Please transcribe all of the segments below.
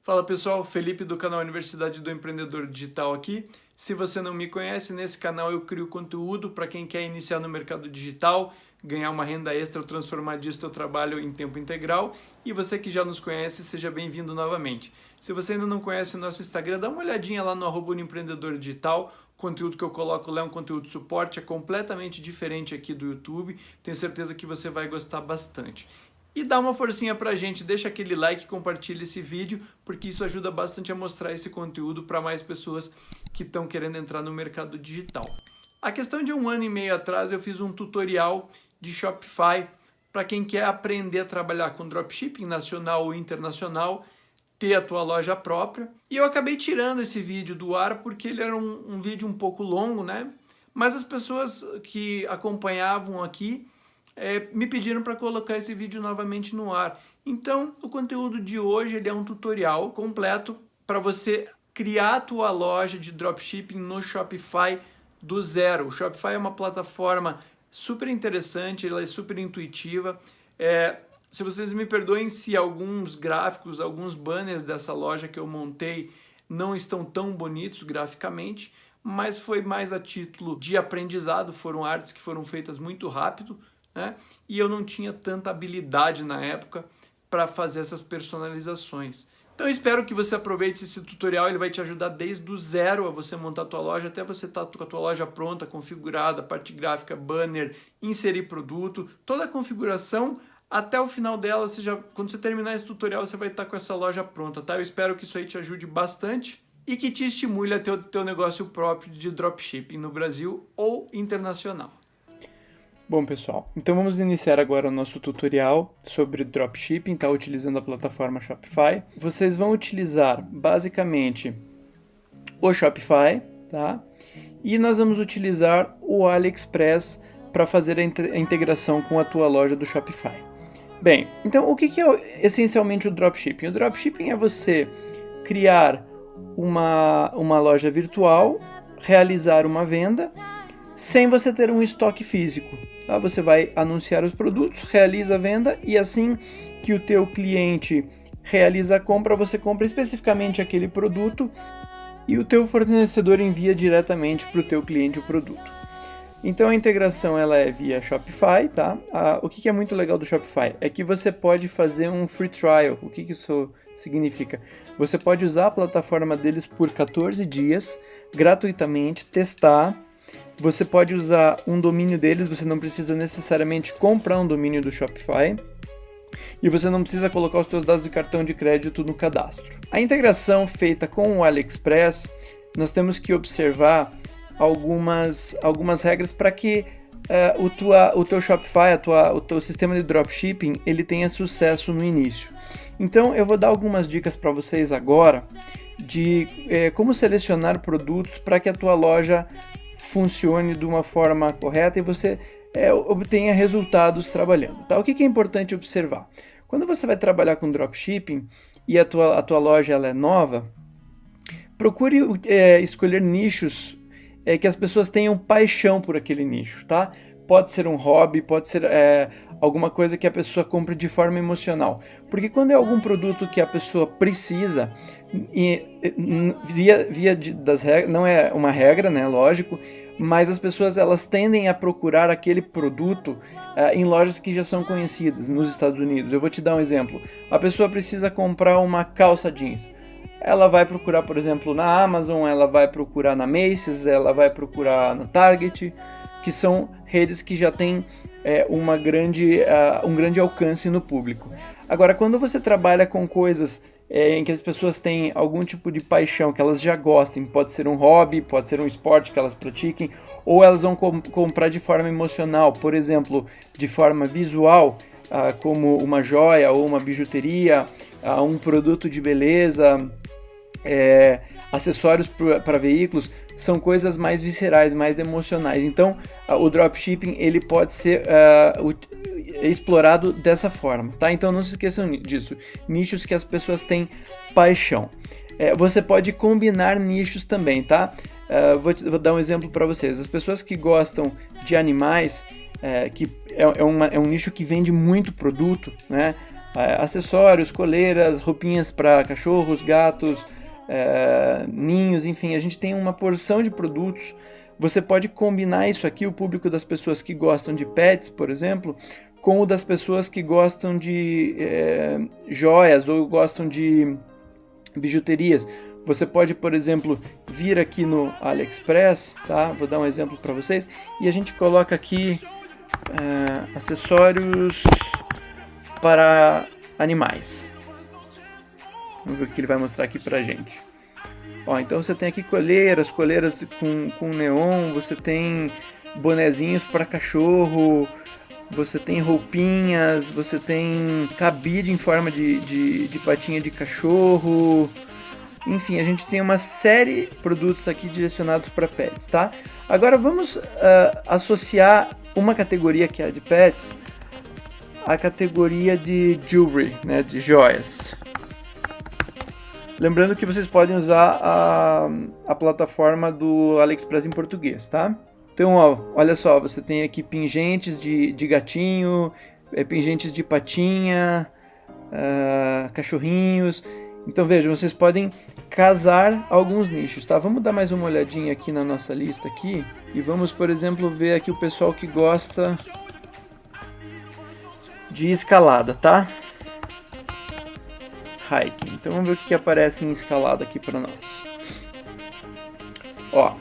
Fala pessoal, Felipe do canal Universidade do Empreendedor Digital aqui. Se você não me conhece, nesse canal eu crio conteúdo para quem quer iniciar no mercado digital, ganhar uma renda extra ou transformar disso seu trabalho em tempo integral. E você que já nos conhece, seja bem-vindo novamente. Se você ainda não conhece o nosso Instagram, dá uma olhadinha lá no @Empreendedor Digital. O conteúdo que eu coloco lá é um conteúdo de suporte, é completamente diferente aqui do YouTube. Tenho certeza que você vai gostar bastante. E dá uma forcinha pra gente, deixa aquele like, compartilha esse vídeo, porque isso ajuda bastante a mostrar esse conteúdo para mais pessoas que estão querendo entrar no mercado digital. A questão de 1 ano e meio atrás eu fiz um tutorial de Shopify para quem quer aprender a trabalhar com dropshipping nacional ou internacional, ter a tua loja própria. E eu acabei tirando esse vídeo do ar porque ele era um vídeo um pouco longo, né? Mas as pessoas que acompanhavam aqui me pediram para colocar esse vídeo novamente no ar. Então, o conteúdo de hoje ele é um tutorial completo para você criar a tua loja de dropshipping no Shopify do zero. O Shopify é uma plataforma super interessante, ela é super intuitiva. Se vocês me perdoem se alguns gráficos, alguns banners dessa loja que eu montei não estão tão bonitos graficamente, mas foi mais a título de aprendizado, foram artes que foram feitas muito rápido, né? E eu não tinha tanta habilidade na época para fazer essas personalizações. Então eu espero que você aproveite esse tutorial, ele vai te ajudar desde o zero a você montar a tua loja, até você estar com a tua loja pronta, configurada, parte gráfica, banner, inserir produto, toda a configuração até o final dela, ou seja, quando você terminar esse tutorial você vai estar com essa loja pronta, tá? Eu espero que isso aí te ajude bastante e que te estimule a ter o teu negócio próprio de dropshipping no Brasil ou internacional. Bom pessoal, então vamos iniciar agora o nosso tutorial sobre dropshipping, tá? Utilizando a plataforma Shopify. Vocês vão utilizar basicamente o Shopify, tá? E nós vamos utilizar o AliExpress para fazer a integração com a tua loja do Shopify. Bem, então o que é essencialmente o dropshipping? O dropshipping é você criar uma loja virtual, realizar uma venda sem você ter um estoque físico. Tá? Você vai anunciar os produtos, realiza a venda e assim que o teu cliente realiza a compra, você compra especificamente aquele produto e o teu fornecedor envia diretamente para o teu cliente o produto. Então a integração ela é via Shopify, tá? O que é muito legal do Shopify é que você pode fazer um free trial. O que isso significa? Você pode usar a plataforma deles por 14 dias, gratuitamente, testar. Você pode usar um domínio deles, você não precisa necessariamente comprar um domínio do Shopify. E você não precisa colocar os seus dados de cartão de crédito no cadastro. A integração feita com o AliExpress, nós temos que observar algumas regras para que o teu Shopify, o teu sistema de dropshipping, ele tenha sucesso no início. Então eu vou dar algumas dicas para vocês agora de como selecionar produtos para que a tua loja funcione de uma forma correta e você obtenha resultados trabalhando. Tá? O que é importante observar? Quando você vai trabalhar com dropshipping e a tua loja ela é nova, procure escolher nichos que as pessoas tenham paixão por aquele nicho, tá? Pode ser um hobby, pode ser alguma coisa que a pessoa compre de forma emocional. Porque quando é algum produto que a pessoa precisa, das regras, não é uma regra, né, lógico, mas as pessoas elas tendem a procurar aquele produto em lojas que já são conhecidas nos Estados Unidos. Eu vou te dar um exemplo. A pessoa precisa comprar uma calça jeans. Ela vai procurar, por exemplo, na Amazon, ela vai procurar na Macy's, ela vai procurar no Target, que são redes que já têm um grande alcance no público. Agora, quando você trabalha com coisas em que as pessoas têm algum tipo de paixão, que elas já gostem, pode ser um hobby, pode ser um esporte que elas pratiquem, ou elas vão comprar de forma emocional, por exemplo, de forma visual, como uma joia ou uma bijuteria, um produto de beleza, acessórios para veículos, são coisas mais viscerais, mais emocionais. Então, o dropshipping ele pode ser explorado dessa forma, tá? Então não se esqueçam disso. Nichos que as pessoas têm paixão. Você pode combinar nichos também, tá? Vou dar um exemplo para vocês. As pessoas que gostam de animais, que é um nicho que vende muito produto, né? acessórios, coleiras, roupinhas para cachorros, gatos, ninhos, enfim, a gente tem uma porção de produtos. Você pode combinar isso aqui, o público das pessoas que gostam de pets, por exemplo, com o das pessoas que gostam de joias ou gostam de bijuterias. Você pode, por exemplo, vir aqui no AliExpress, tá? Vou dar um exemplo para vocês, e a gente coloca aqui acessórios para animais. Vamos ver o que ele vai mostrar aqui pra gente. Ó, então você tem aqui coleiras com neon, você tem bonezinhos para cachorro, você tem roupinhas, você tem cabide em forma de patinha de cachorro. Enfim, a gente tem uma série de produtos aqui direcionados para pets, tá? Agora vamos associar uma categoria que é a de pets à categoria de jewelry, né, de joias. Lembrando que vocês podem usar a plataforma do AliExpress em português, tá? Então, ó, olha só, você tem aqui pingentes de gatinho, pingentes de patinha, cachorrinhos. Então, vejam, vocês podem casar alguns nichos, tá? Vamos dar mais uma olhadinha aqui na nossa lista aqui e vamos, por exemplo, ver aqui o pessoal que gosta de escalada, tá? Hiking. Então vamos ver o que aparece em escalada aqui para nós. Ó,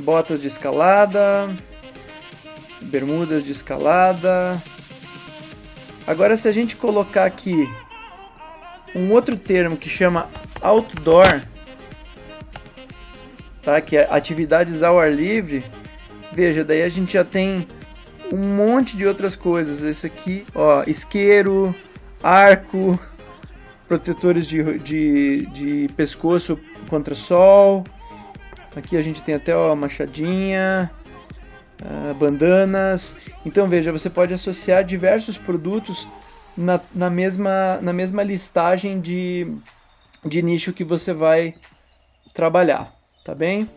botas de escalada, bermudas de escalada. Agora, se a gente colocar aqui um outro termo que chama outdoor, tá? Que é atividades ao ar livre. Veja, daí a gente já tem um monte de outras coisas. Esse aqui, ó, isqueiro, arco, protetores de pescoço contra sol. Aqui a gente tem até uma machadinha, bandanas. Então veja, você pode associar diversos produtos na mesma listagem de nicho que você vai trabalhar, tá bem?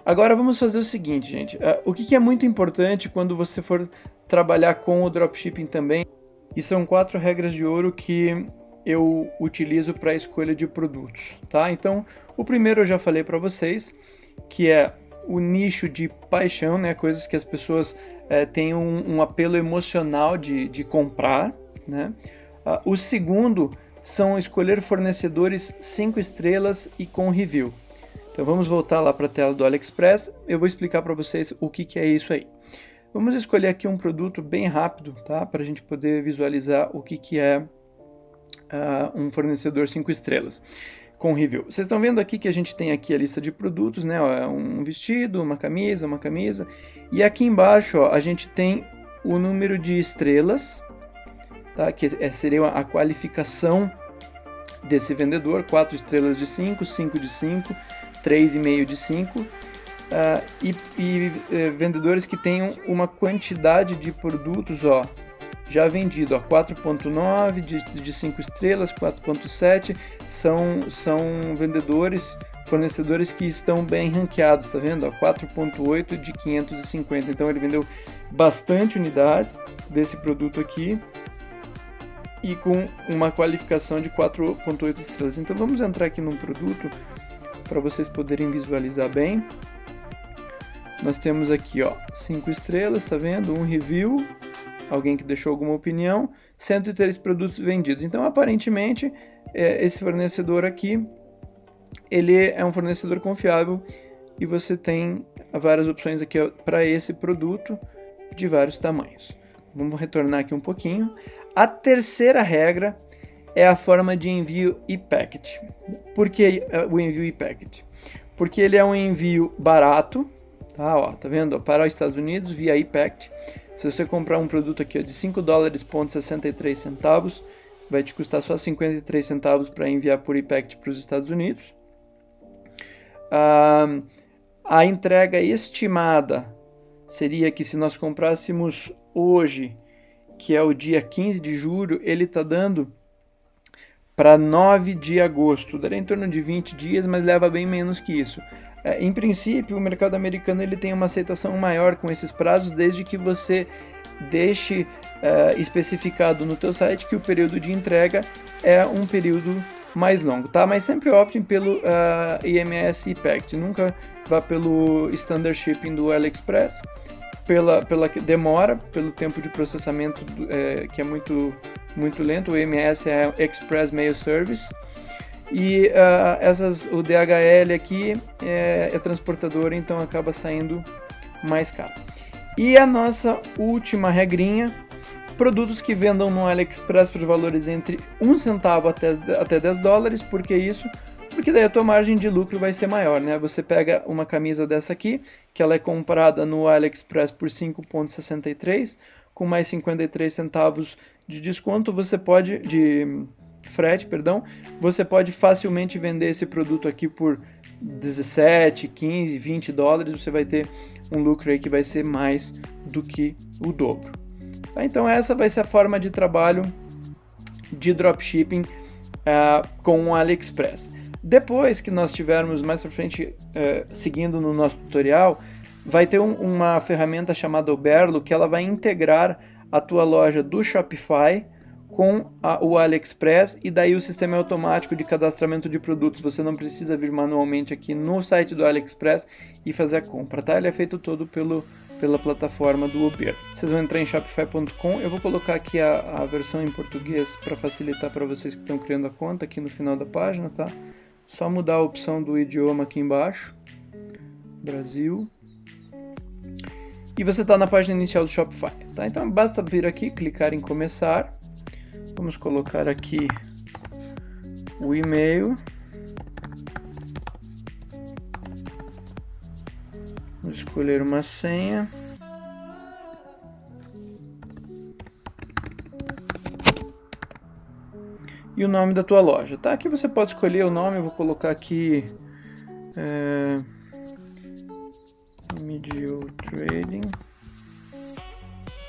Agora vamos fazer o seguinte, gente. O que é muito importante quando você for trabalhar com o dropshipping também, e são 4 regras de ouro que eu utilizo para a escolha de produtos, tá? Então, o primeiro eu já falei para vocês, que é o nicho de paixão, né? Coisas que as pessoas têm um apelo emocional de comprar, né? O segundo são escolher fornecedores 5 estrelas e com review. Então vamos voltar lá para a tela do AliExpress, eu vou explicar para vocês o que é isso aí. Vamos escolher aqui um produto bem rápido, tá? Para a gente poder visualizar o que é um fornecedor 5 estrelas com review. Vocês estão vendo aqui que a gente tem aqui a lista de produtos, né? Ó, um vestido, uma camisa, e aqui embaixo, ó, a gente tem o número de estrelas, tá? Que seria a qualificação desse vendedor: 4 estrelas de 5, 5 de 5, 3,5 de 5, vendedores que tenham uma quantidade de produtos, ó, já vendido, ó, 4.9 de 5 estrelas, 4.7, são fornecedores que estão bem ranqueados, tá vendo? 4.8 de 550, então ele vendeu bastante unidades desse produto aqui e com uma qualificação de 4.8 estrelas. Então vamos entrar aqui num produto para vocês poderem visualizar bem. Nós temos aqui, ó, 5 estrelas, tá vendo? Um review, alguém que deixou alguma opinião, 103 produtos vendidos. Então, aparentemente, esse fornecedor aqui, ele é um fornecedor confiável e você tem várias opções aqui para esse produto de vários tamanhos. Vamos retornar aqui um pouquinho. A terceira regra é a forma de envio e-packet. Por que o envio e-packet? Porque ele é um envio barato, tá? Ó, tá vendo? Para os Estados Unidos via e-packet. Se você comprar um produto aqui, ó, de $5,63, vai te custar só 53 centavos para enviar por e-packet para os Estados Unidos. A entrega estimada seria que, se nós comprássemos hoje, que é o dia 15 de julho, ele está dando para 9 de agosto. Daria em torno de 20 dias, mas leva bem menos que isso. Em princípio, o mercado americano ele tem uma aceitação maior com esses prazos, desde que você deixe especificado no teu site que o período de entrega é um período mais longo, tá? Mas sempre optem pelo IMS Packed, nunca vá pelo Standard Shipping do AliExpress, pela demora, pelo tempo de processamento que é muito lento. O IMS é Express Mail Service, e o DHL aqui é transportadora, então acaba saindo mais caro. E a nossa última regrinha: produtos que vendam no AliExpress por valores entre 1 centavo até 10 dólares. Por que isso? Porque daí a tua margem de lucro vai ser maior, né? Você pega uma camisa dessa aqui, que ela é comprada no AliExpress por 5,63, com mais 53 centavos de desconto, de frete, perdão, você pode facilmente vender esse produto aqui por 17, 15, 20 dólares, você vai ter um lucro aí que vai ser mais do que o dobro. Tá? Então essa vai ser a forma de trabalho de dropshipping com o AliExpress. Depois que nós tivermos mais para frente, seguindo no nosso tutorial, vai ter uma ferramenta chamada Oberlo, que ela vai integrar a tua loja do Shopify com o AliExpress, e daí o sistema é automático de cadastramento de produtos. Você não precisa vir manualmente aqui no site do AliExpress e fazer a compra, tá? Ele é feito todo pela plataforma do Uber. Vocês vão entrar em shopify.com, eu vou colocar aqui a versão em português para facilitar para vocês que estão criando a conta aqui no final da página, tá? Só mudar a opção do idioma aqui embaixo, Brasil, e você está na página inicial do Shopify, tá? Então basta vir aqui, clicar em começar. Vamos colocar aqui o e-mail. Vamos escolher uma senha. E o nome da tua loja, tá? Aqui você pode escolher o nome, eu vou colocar aqui Media Trading.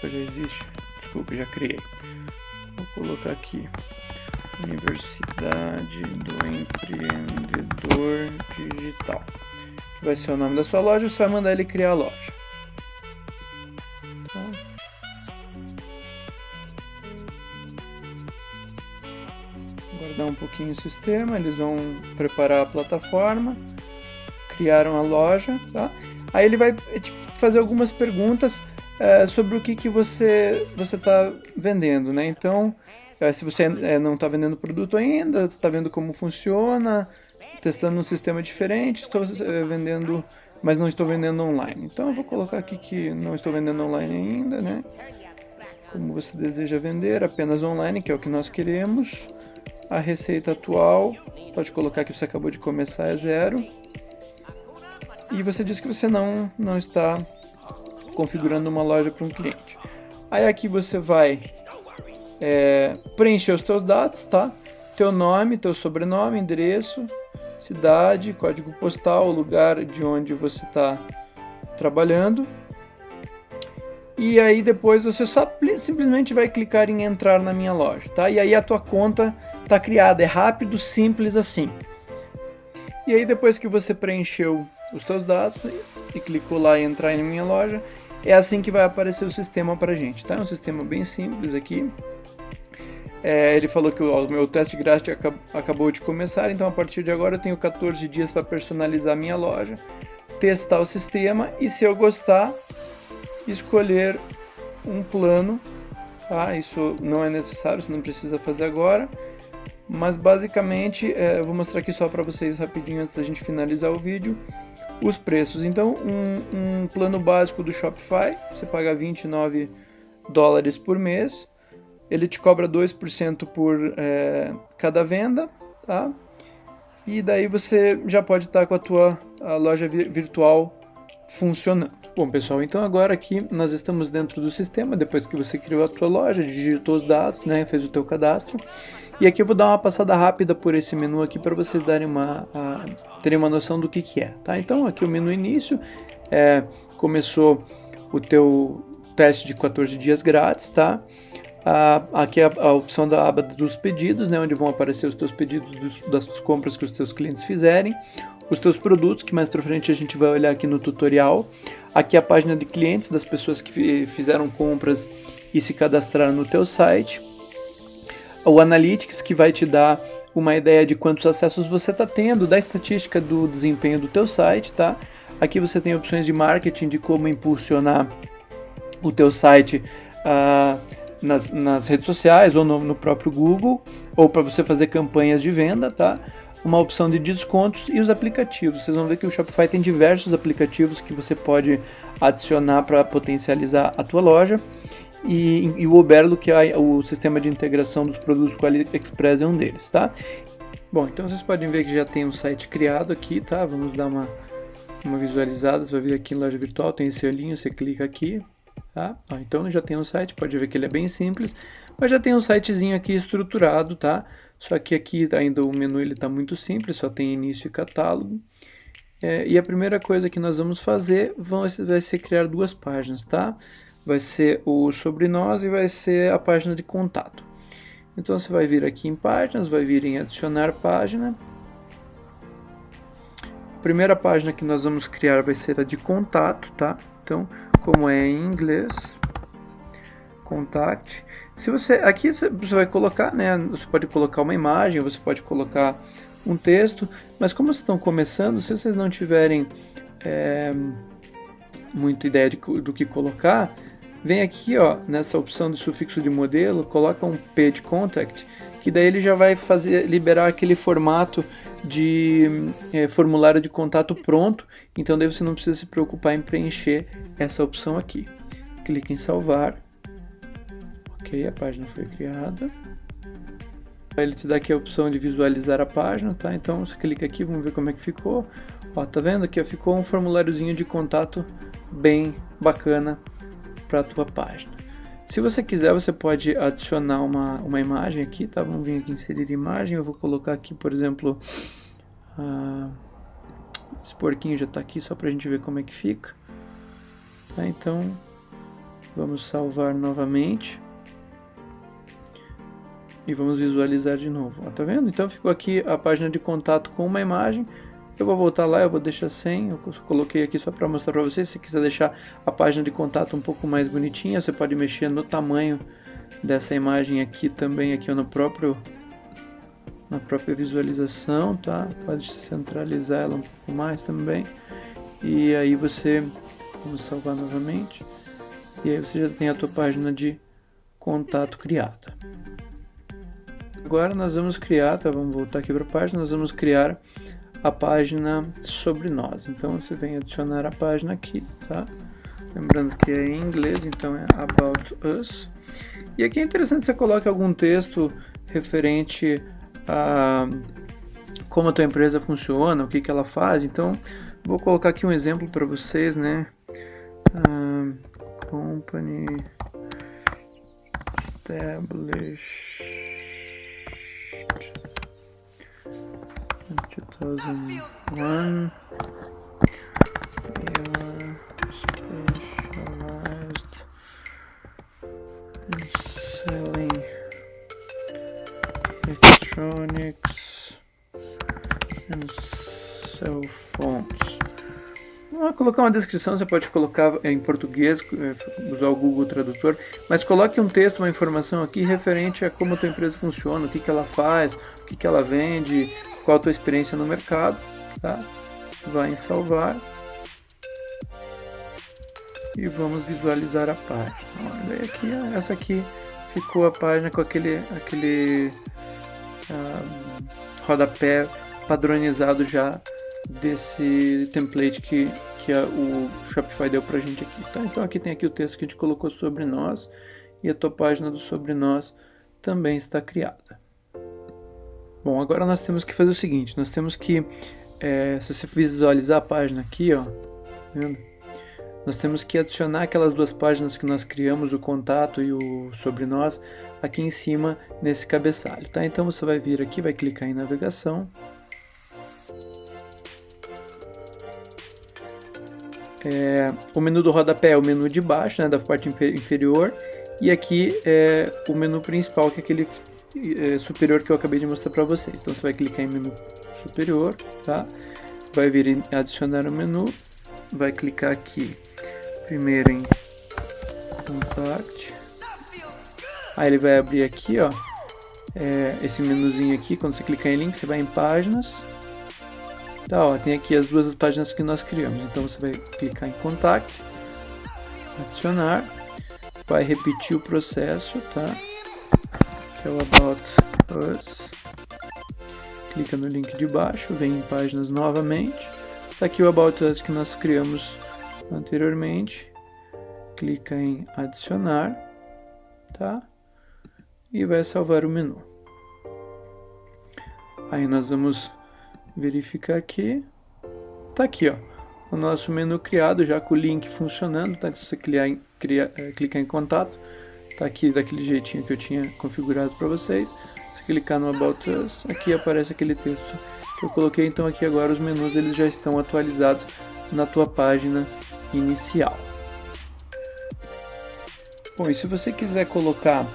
Já existe, desculpa, já criei. Vou colocar aqui Universidade do Empreendedor Digital, que vai ser o nome da sua loja. Você vai mandar ele criar a loja. Tá. Guardar um pouquinho o sistema, eles vão preparar a plataforma, criaram a loja, tá? Aí ele vai fazer algumas perguntas sobre o que você está vendendo, né? Então, se você não está vendendo produto ainda, está vendo como funciona, testando um sistema diferente, estou vendendo, mas não estou vendendo online. Então eu vou colocar aqui que não estou vendendo online ainda, né? Como você deseja vender, apenas online, que é o que nós queremos. A receita atual, pode colocar que você acabou de começar, é 0. E você diz que você não está configurando uma loja para um cliente. Aí aqui você vai preencher os teus dados, tá? Teu nome, teu sobrenome, endereço, cidade, código postal, lugar de onde você está trabalhando. E aí depois você simplesmente vai clicar em entrar na minha loja, tá? E aí a tua conta está criada, é rápido, simples assim. E aí depois que você preencheu os teus dados e clicou lá em entrar em minha loja, é assim que vai aparecer o sistema pra gente, tá? É um sistema bem simples aqui. Ele falou que o meu teste grátis acabou de começar, então a partir de agora eu tenho 14 dias para personalizar minha loja, testar o sistema e, se eu gostar, escolher um plano, tá? Isso não é necessário, você não precisa fazer agora, mas basicamente eu vou mostrar aqui só para vocês rapidinho antes da gente finalizar o vídeo os preços. Então um plano básico do Shopify, você paga 29 dólares por mês, ele te cobra 2% por cada venda, tá? E daí você já pode estar com a loja virtual funcionando. Bom, pessoal, então agora aqui nós estamos dentro do sistema, depois que você criou a tua loja, digitou os dados, né, fez o teu cadastro. E aqui eu vou dar uma passada rápida por esse menu aqui para vocês terem uma noção do que é, tá? Então aqui o menu início, começou o teu teste de 14 dias grátis, tá? Aqui é a opção da aba dos pedidos, né, onde vão aparecer os teus pedidos das compras que os teus clientes fizerem, os teus produtos, que mais para frente a gente vai olhar aqui no tutorial. Aqui a página de clientes das pessoas que fizeram compras e se cadastraram no teu site. O Analytics, que vai te dar uma ideia de quantos acessos você está tendo, da estatística do desempenho do teu site, tá? Aqui você tem opções de marketing, de como impulsionar o teu site nas redes sociais ou no próprio Google, ou para você fazer campanhas de venda, tá? Uma opção de descontos e os aplicativos. Vocês vão ver que o Shopify tem diversos aplicativos que você pode adicionar para potencializar a tua loja. E o Oberlo, que é o sistema de integração dos produtos com a AliExpress, é um deles, tá? Bom, então vocês podem ver que já tem um site criado aqui, tá? Vamos dar uma visualizada. Você vai vir aqui em loja virtual, tem esse olhinho, você clica aqui, tá? Então já tem um site, pode ver que ele é bem simples, mas já tem um sitezinho aqui estruturado, tá? Só que aqui ainda o menu ele tá muito simples, só tem início e catálogo. E a primeira coisa que nós vamos fazer vai ser criar duas páginas, tá? Vai ser o Sobre Nós e vai ser a página de contato. Então você vai vir aqui em páginas, vai vir em adicionar página. A primeira página que nós vamos criar vai ser a de contato, tá? Então, como é em inglês, contact. Aqui você vai colocar, né? Você pode colocar uma imagem, você pode colocar um texto, mas como vocês estão começando, se vocês não tiverem muita ideia do que colocar, vem aqui, ó, nessa opção de sufixo de modelo, coloca um page contact, que daí ele já vai liberar aquele formato de formulário de contato pronto, então daí você não precisa se preocupar em preencher essa opção aqui. Clique em salvar. Ok, a página foi criada. Ele te dá aqui a opção de visualizar a página, tá? Então você clica aqui, vamos ver como é que ficou. Ó, tá vendo aqui? Ó, ficou um formuláriozinho de contato bem bacana para a tua página. Se você quiser, você pode adicionar uma imagem aqui, tá? Vamos vir aqui em inserir imagem. Eu vou colocar aqui, por exemplo, esse porquinho já está aqui só para a gente ver como é que fica. Tá? Então, vamos salvar novamente e vamos visualizar de novo. Ó, tá vendo? Então ficou aqui a página de contato com uma imagem. Eu vou voltar lá, eu vou deixar sem, eu coloquei aqui só para mostrar para vocês. Se quiser deixar a página de contato um pouco mais bonitinha, você pode mexer no tamanho dessa imagem aqui também, aqui ó, na própria visualização, tá? Pode centralizar ela um pouco mais também. E aí vamos salvar novamente. E aí você já tem a tua página de contato criada. Agora nós vamos criar, tá? Vamos voltar aqui para a página, nós vamos criar a página sobre nós. Então você vem adicionar a página aqui, tá? Lembrando que é em inglês, então é About Us. E aqui é interessante você coloque algum texto referente a como a tua empresa funciona, o que ela faz. Então vou colocar aqui um exemplo para vocês, né? Company established 2001. We are specialized in selling electronics and cell phones. Vou colocar uma descrição, você pode colocar em português, usar o Google Tradutor, mas coloque um texto, uma informação aqui referente a como a tua empresa funciona, o que ela faz, o que ela vende, qual a tua experiência no mercado, tá? Vai em salvar e vamos visualizar a página. Olha aqui, essa aqui ficou a página com aquele rodapé padronizado já desse template que o Shopify deu pra gente aqui, tá? Então aqui tem aqui o texto que a gente colocou sobre nós e a tua página do sobre nós também está criada. Bom, agora nós temos que fazer o seguinte, nós temos que, se você visualizar a página aqui, ó, tá vendo? Nós temos que adicionar aquelas duas páginas que nós criamos, o contato e o sobre nós, aqui em cima nesse cabeçalho, tá? Então você vai vir aqui, vai clicar em navegação. O menu do rodapé é o menu de baixo, né, da parte inferior, E aqui é o menu principal, que é aquele superior que eu acabei de mostrar para vocês. Então você vai clicar em menu superior, tá? Vai vir em adicionar o menu, vai clicar aqui primeiro em Contact. Aí ele vai abrir aqui, ó, esse menuzinho aqui. Quando você clicar em link, você vai em páginas. Tá, ó, tem aqui as duas páginas que nós criamos. Então você vai clicar em Contact, adicionar, vai repetir o processo, tá? Que é o About Us. Clica no link de baixo, vem em páginas novamente. Tá aqui o About Us que nós criamos anteriormente. Clica em adicionar, tá? E vai salvar o menu. Aí nós vamos verificar aqui. Tá aqui, ó, o nosso menu criado já com o link funcionando, tá? Se você clicar em contato, tá aqui daquele jeitinho que eu tinha configurado para vocês. Se clicar no About Us, aqui aparece aquele texto que eu coloquei. Então aqui agora os menus eles já estão atualizados na tua página inicial. Bom, e se você quiser colocar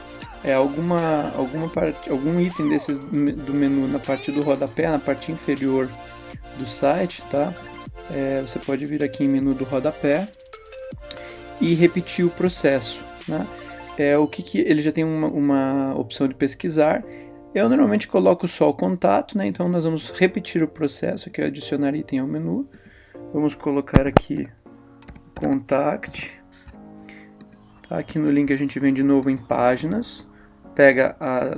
algum item desses do menu na parte do rodapé, na parte inferior do site, tá? Você pode vir aqui em menu do rodapé e repetir o processo, né? Ele já tem uma opção de pesquisar. Eu normalmente coloco só o contato, né? Então nós vamos repetir o processo, que é adicionar item ao menu. Vamos colocar aqui Contact. Aqui no link a gente vem de novo em páginas,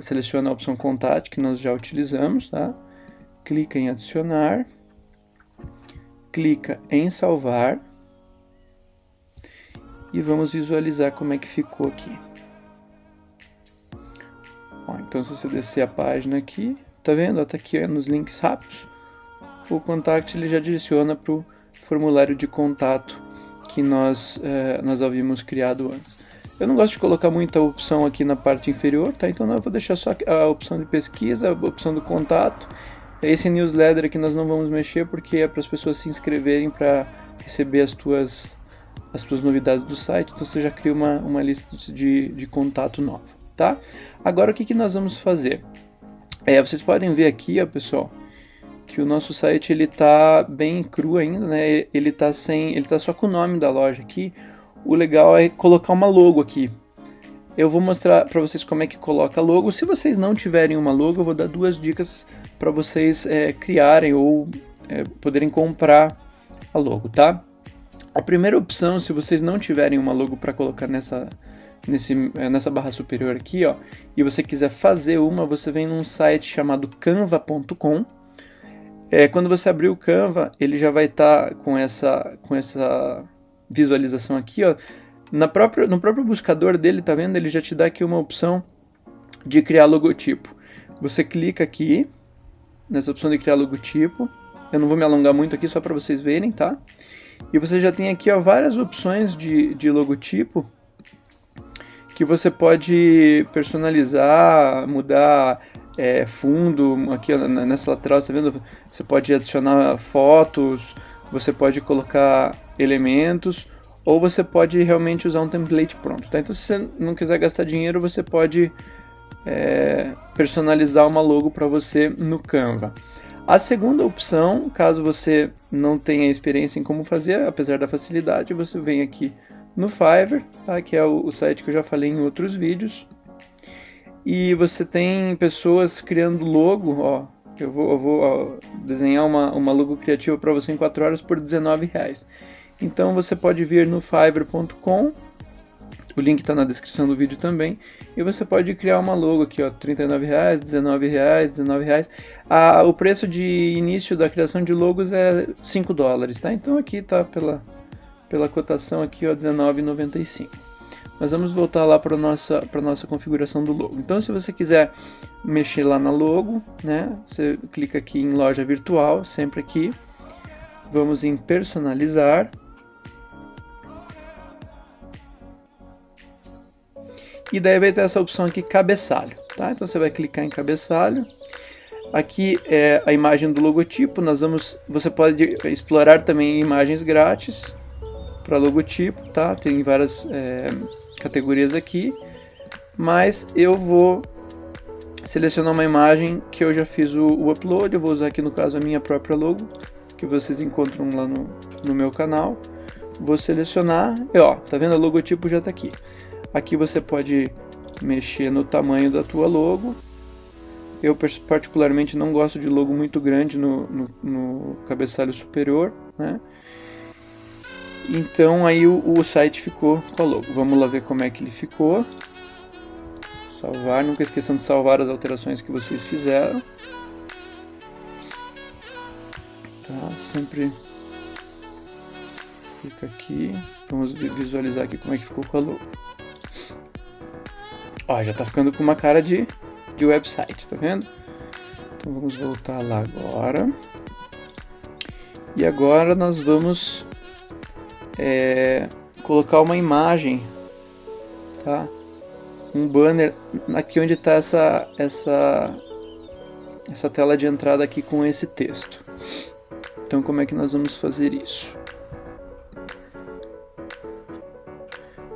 seleciona a opção Contact que nós já utilizamos, tá? Clica em adicionar, clica em salvar e vamos visualizar como é que ficou aqui. Ó, então se você descer a página aqui, tá vendo? Tá aqui nos links rápidos. O Contact ele já direciona para o formulário de contato que nós havíamos criado antes. Eu não gosto de colocar muita opção aqui na parte inferior, tá? Então eu vou deixar só a opção de pesquisa, a opção do contato. Esse newsletter aqui nós não vamos mexer porque é para as pessoas se inscreverem para receber as tuas novidades do site. Então você já cria uma lista de contato nova, tá? Agora o que nós vamos fazer? Vocês podem ver aqui, ó, pessoal, que o nosso site ele tá bem cru ainda, né? Ele tá só com o nome da loja aqui. O legal é colocar uma logo aqui. Eu vou mostrar para vocês como é que coloca a logo. Se vocês não tiverem uma logo, eu vou dar duas dicas para vocês criarem ou poderem comprar a logo, tá? A primeira opção, se vocês não tiverem uma logo para colocar nessa barra superior aqui, ó, e você quiser fazer uma, você vem num site chamado canva.com. Quando você abrir o Canva, ele já vai estar com essa visualização aqui, ó. No próprio buscador dele, tá vendo? Ele já te dá aqui uma opção de criar logotipo. Você clica aqui nessa opção de criar logotipo. Eu não vou me alongar muito aqui, só para vocês verem, tá? E você já tem aqui, ó, várias opções de logotipo que você pode personalizar, mudar fundo. Aqui, ó, nessa lateral, você tá vendo? Você pode adicionar fotos, você pode colocar elementos, ou você pode realmente usar um template pronto, tá? Então se você não quiser gastar dinheiro, você pode personalizar uma logo para você no Canva. A segunda opção, caso você não tenha experiência em como fazer, apesar da facilidade, você vem aqui no Fiverr, tá? Que é o site que eu já falei em outros vídeos, e você tem pessoas criando logo, ó. Eu vou desenhar uma logo criativa para você em 4 horas por R$19. Então você pode vir no fiverr.com, o link está na descrição do vídeo também, e você pode criar uma logo aqui, ó, R$39, R$19. O preço de início da criação de logos é $5, tá? Então aqui está pela cotação aqui, ó, R$19,95. Mas vamos voltar lá para nossa configuração do logo. Então, se você quiser mexer lá na logo, né, você clica aqui em loja virtual, sempre aqui. Vamos em personalizar. E daí vai ter essa opção aqui, cabeçalho, tá? Então você vai clicar em cabeçalho. Aqui é a imagem do logotipo. Você pode explorar também imagens grátis para logotipo, tá? Tem várias categorias aqui. mas eu vou selecionar uma imagem que eu já fiz o upload. Eu vou usar aqui no caso a minha própria logo, que vocês encontram lá no meu canal. Vou selecionar e ó, tá vendo? O logotipo já tá aqui. Aqui você pode mexer no tamanho da tua logo. Eu particularmente não gosto de logo muito grande no cabeçalho superior, né? Então aí o site ficou com a logo. Vamos lá ver como é que ele ficou. Salvar, nunca esqueçam de salvar as alterações que vocês fizeram. Tá, sempre clica aqui. Vamos visualizar aqui como é que ficou com a logo. Ó, já tá ficando com uma cara de website, tá vendo? Então vamos voltar lá agora. E agora nós vamos colocar uma imagem, tá? Um banner aqui onde está essa tela de entrada aqui com esse texto. Então como é que nós vamos fazer isso?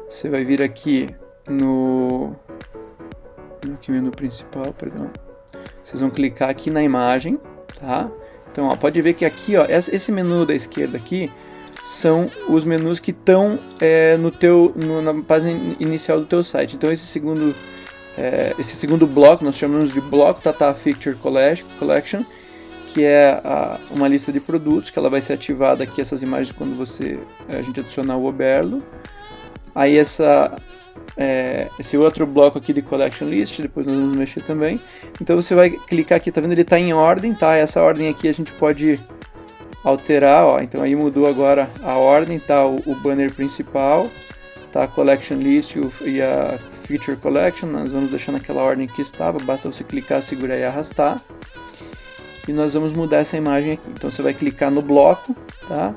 Você vai vir aqui no menu principal, perdão. Vocês vão clicar aqui na imagem, tá? Então, ó, pode ver que aqui, ó, esse menu da esquerda aqui são os menus que estão na página inicial do teu site. Então, esse segundo bloco, nós chamamos de bloco Tata Feature Collection, que é uma lista de produtos, que ela vai ser ativada aqui, essas imagens, quando a gente adicionar o Oberlo. Aí esse outro bloco aqui de Collection List, depois nós vamos mexer também. Então você vai clicar aqui, tá vendo? Ele está em ordem, tá? Essa ordem aqui a gente pode alterar, ó. Então aí mudou agora a ordem, tá? O banner principal, tá? A Collection List e a Feature Collection. Nós vamos deixar naquela ordem que estava, basta você clicar, segurar e arrastar. E nós vamos mudar essa imagem aqui. Então você vai clicar no bloco, tá?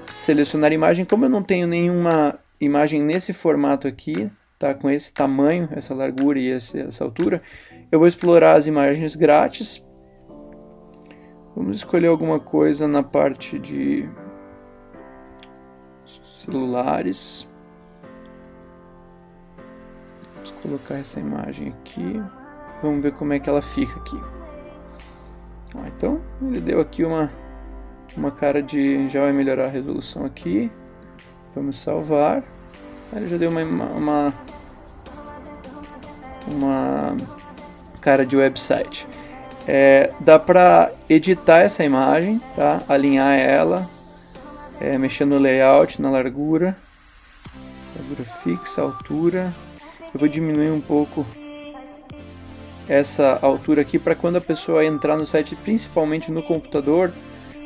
Selecionar imagem. Como eu não tenho nenhuma imagem nesse formato aqui, tá, com esse tamanho, essa largura e essa altura, eu vou explorar as imagens grátis. Vamos escolher alguma coisa na parte de celulares. Vamos colocar essa imagem aqui. Vamos ver como é que ela fica aqui. Então ele deu aqui uma cara de... já vai melhorar a resolução aqui. Vamos salvar. Ele já deu uma cara de website. Dá para editar essa imagem, tá? Alinhar ela, mexer no layout, na largura fixa, altura. Eu vou diminuir um pouco essa altura aqui para quando a pessoa entrar no site, principalmente no computador,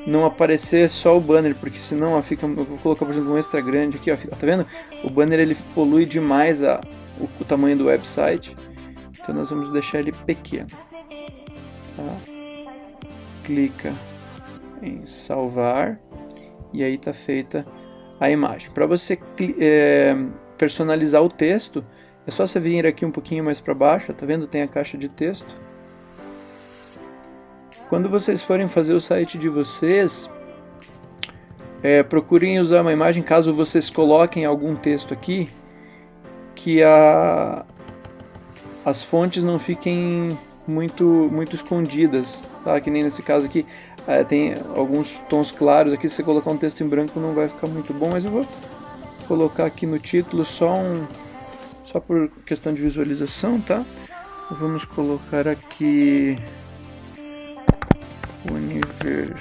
não aparecer só o banner, porque senão ó, eu vou colocar, por exemplo, um extra grande aqui, ó, tá vendo? O banner ele polui demais o tamanho do website, então nós vamos deixar ele pequeno. Tá? Clica em salvar e aí está feita a imagem. Para você personalizar o texto, é só você vir aqui um pouquinho mais para baixo, tá vendo? Tem a caixa de texto. Quando vocês forem fazer o site de vocês, procurem usar uma imagem, caso vocês coloquem algum texto aqui, que as fontes não fiquem muito escondidas, tá? Que nem nesse caso aqui, tem alguns tons claros aqui, se você colocar um texto em branco não vai ficar muito bom, mas eu vou colocar aqui no título só por questão de visualização, tá? Vamos colocar aqui Universidade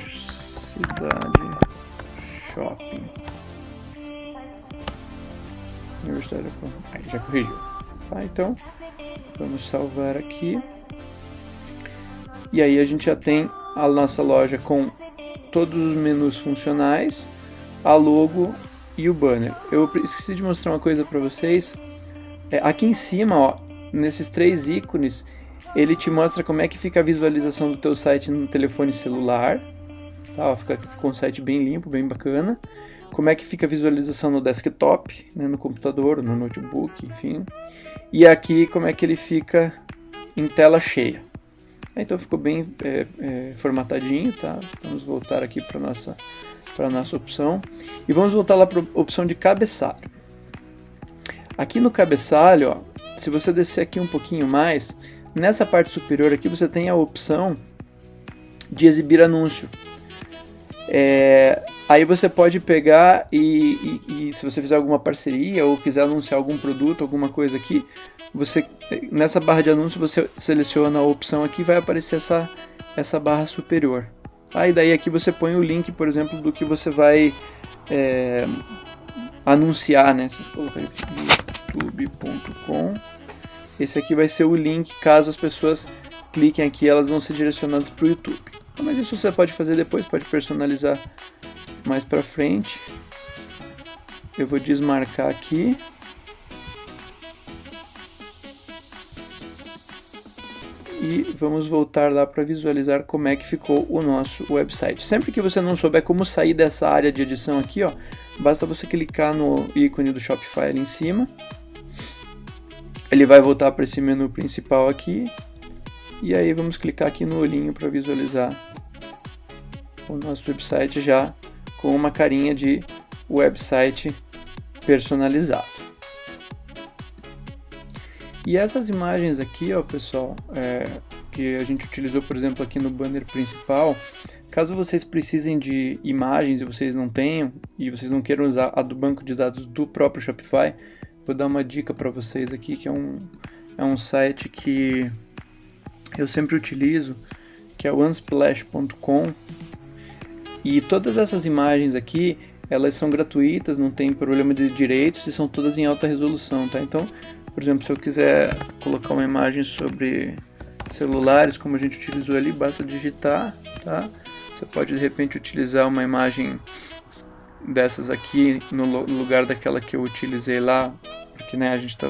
Shopping. Universidade. Aí já corrigiu. Tá, então vamos salvar aqui. E aí a gente já tem a nossa loja com todos os menus funcionais, a logo e o banner. Eu esqueci de mostrar uma coisa para vocês. Aqui em cima, ó, nesses 3 ícones, ele te mostra como é que fica a visualização do teu site no telefone celular. Tá? Ficou um site bem limpo, bem bacana. Como é que fica a visualização no desktop, né, no computador, no notebook, enfim. E aqui como é que ele fica em tela cheia. Então ficou bem formatadinho, tá? Vamos voltar aqui para a nossa opção. E vamos voltar lá para a opção de cabeçalho. Aqui no cabeçalho, ó, se você descer aqui um pouquinho mais, nessa parte superior aqui você tem a opção de exibir anúncio. Aí você pode pegar e se você fizer alguma parceria ou quiser anunciar algum produto, alguma coisa aqui, nessa barra de anúncio você seleciona a opção aqui e vai aparecer essa barra superior. Aí daí aqui você põe o link, por exemplo, do que você vai anunciar, né? Você coloca youtube.com. Esse aqui vai ser o link, caso as pessoas cliquem aqui, elas vão ser direcionadas para o YouTube. Mas isso você pode fazer depois, pode personalizar mais para frente. Eu vou desmarcar aqui. E vamos voltar lá para visualizar como é que ficou o nosso website. Sempre que você não souber como sair dessa área de edição aqui, ó, basta você clicar no ícone do Shopify ali em cima. Ele vai voltar para esse menu principal aqui. E aí vamos clicar aqui no olhinho para visualizar o nosso website já com uma carinha de website personalizado. E essas imagens aqui, ó, pessoal, que a gente utilizou, por exemplo, aqui no banner principal, caso vocês precisem de imagens e vocês não tenham, e vocês não queiram usar a do banco de dados do próprio Shopify, vou dar uma dica para vocês aqui, que é um site que eu sempre utilizo, que é o unsplash.com, e todas essas imagens aqui, elas são gratuitas, não tem problema de direitos e são todas em alta resolução, tá? Então, por exemplo, se eu quiser colocar uma imagem sobre celulares, como a gente utilizou ali, basta digitar, tá? Você pode de repente utilizar uma imagem dessas aqui no lugar daquela que eu utilizei lá, porque né, a gente está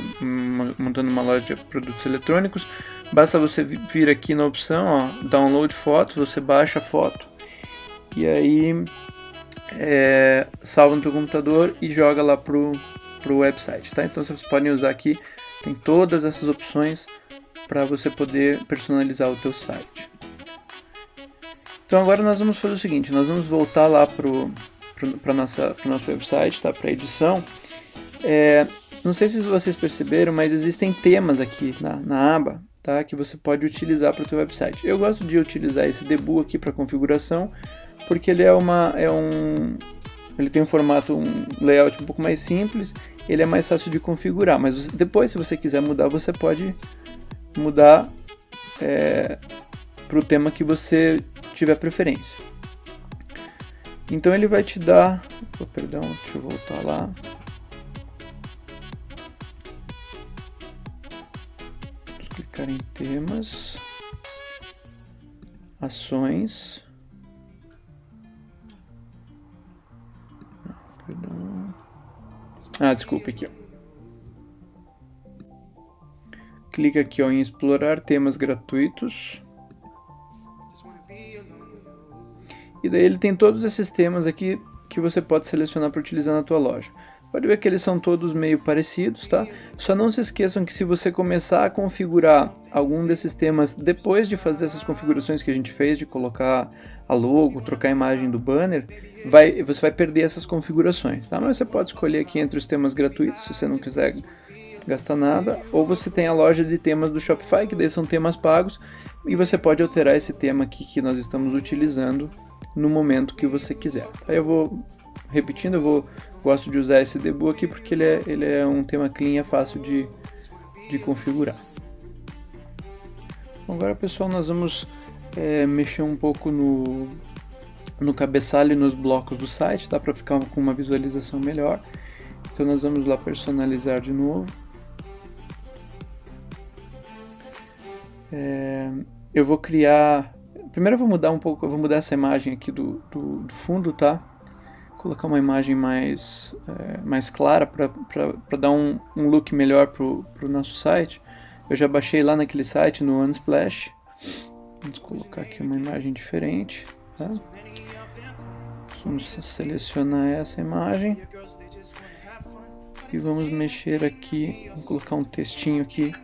montando uma loja de produtos eletrônicos. Basta você vir aqui na opção, ó, download foto, você baixa a foto e aí salva no teu computador e joga lá pro website, tá? Então vocês podem usar aqui, tem todas essas opções para você poder personalizar o teu site. Então agora nós vamos fazer o seguinte, nós vamos voltar lá pro nosso website, tá? Para edição. Não sei se vocês perceberam, mas existem temas aqui na aba, tá? Que você pode utilizar para o teu website. Eu gosto de utilizar esse debug aqui para configuração, porque ele ele tem um formato, um layout um pouco mais simples, ele é mais fácil de configurar, mas depois, se você quiser mudar, você pode mudar para o tema que você tiver preferência. Então ele vai te dar, perdão, deixa eu voltar lá. Vamos clicar em temas, ações. Perdão. Desculpa aqui, ó. Clica aqui, ó, em explorar temas gratuitos. E daí ele tem todos esses temas aqui que você pode selecionar para utilizar na tua loja. Pode ver que eles são todos meio parecidos, tá? Só não se esqueçam que se você começar a configurar algum desses temas depois de fazer essas configurações que a gente fez, de colocar a logo, trocar a imagem do banner, você vai perder essas configurações, tá? Mas você pode escolher aqui entre os temas gratuitos, se você não quiser gastar nada, ou você tem a loja de temas do Shopify, que daí são temas pagos, e você pode alterar esse tema aqui que nós estamos utilizando no momento que você quiser. Aí eu vou repetindo, gosto de usar esse debug aqui porque ele é um tema clean, é fácil de configurar. Agora, pessoal, nós vamos mexer um pouco no cabeçalho e nos blocos do site, tá? Para ficar com uma visualização melhor. Então nós vamos lá personalizar de novo. Eu vou criar... Primeiro eu vou mudar um pouco, eu vou mudar essa imagem aqui do fundo, tá? Colocar uma imagem mais clara para dar um look melhor pro nosso site. Eu já baixei lá naquele site, no Unsplash. Vamos colocar aqui uma imagem diferente, tá? Vamos selecionar essa imagem. E vamos mexer aqui, vou colocar um textinho aqui.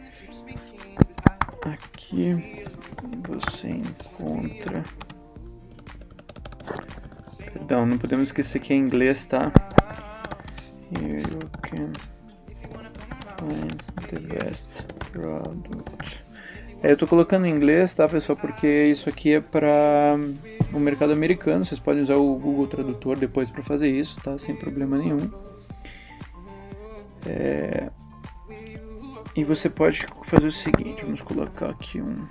Aqui você encontra... Perdão, não podemos esquecer que é em inglês, tá? Here you can Find the best product. Eu tô colocando em inglês, tá, pessoal? Porque isso aqui é para o mercado americano. Vocês podem usar o Google Tradutor depois para fazer isso, tá? Sem problema nenhum. E você pode fazer o seguinte, vamos colocar aqui um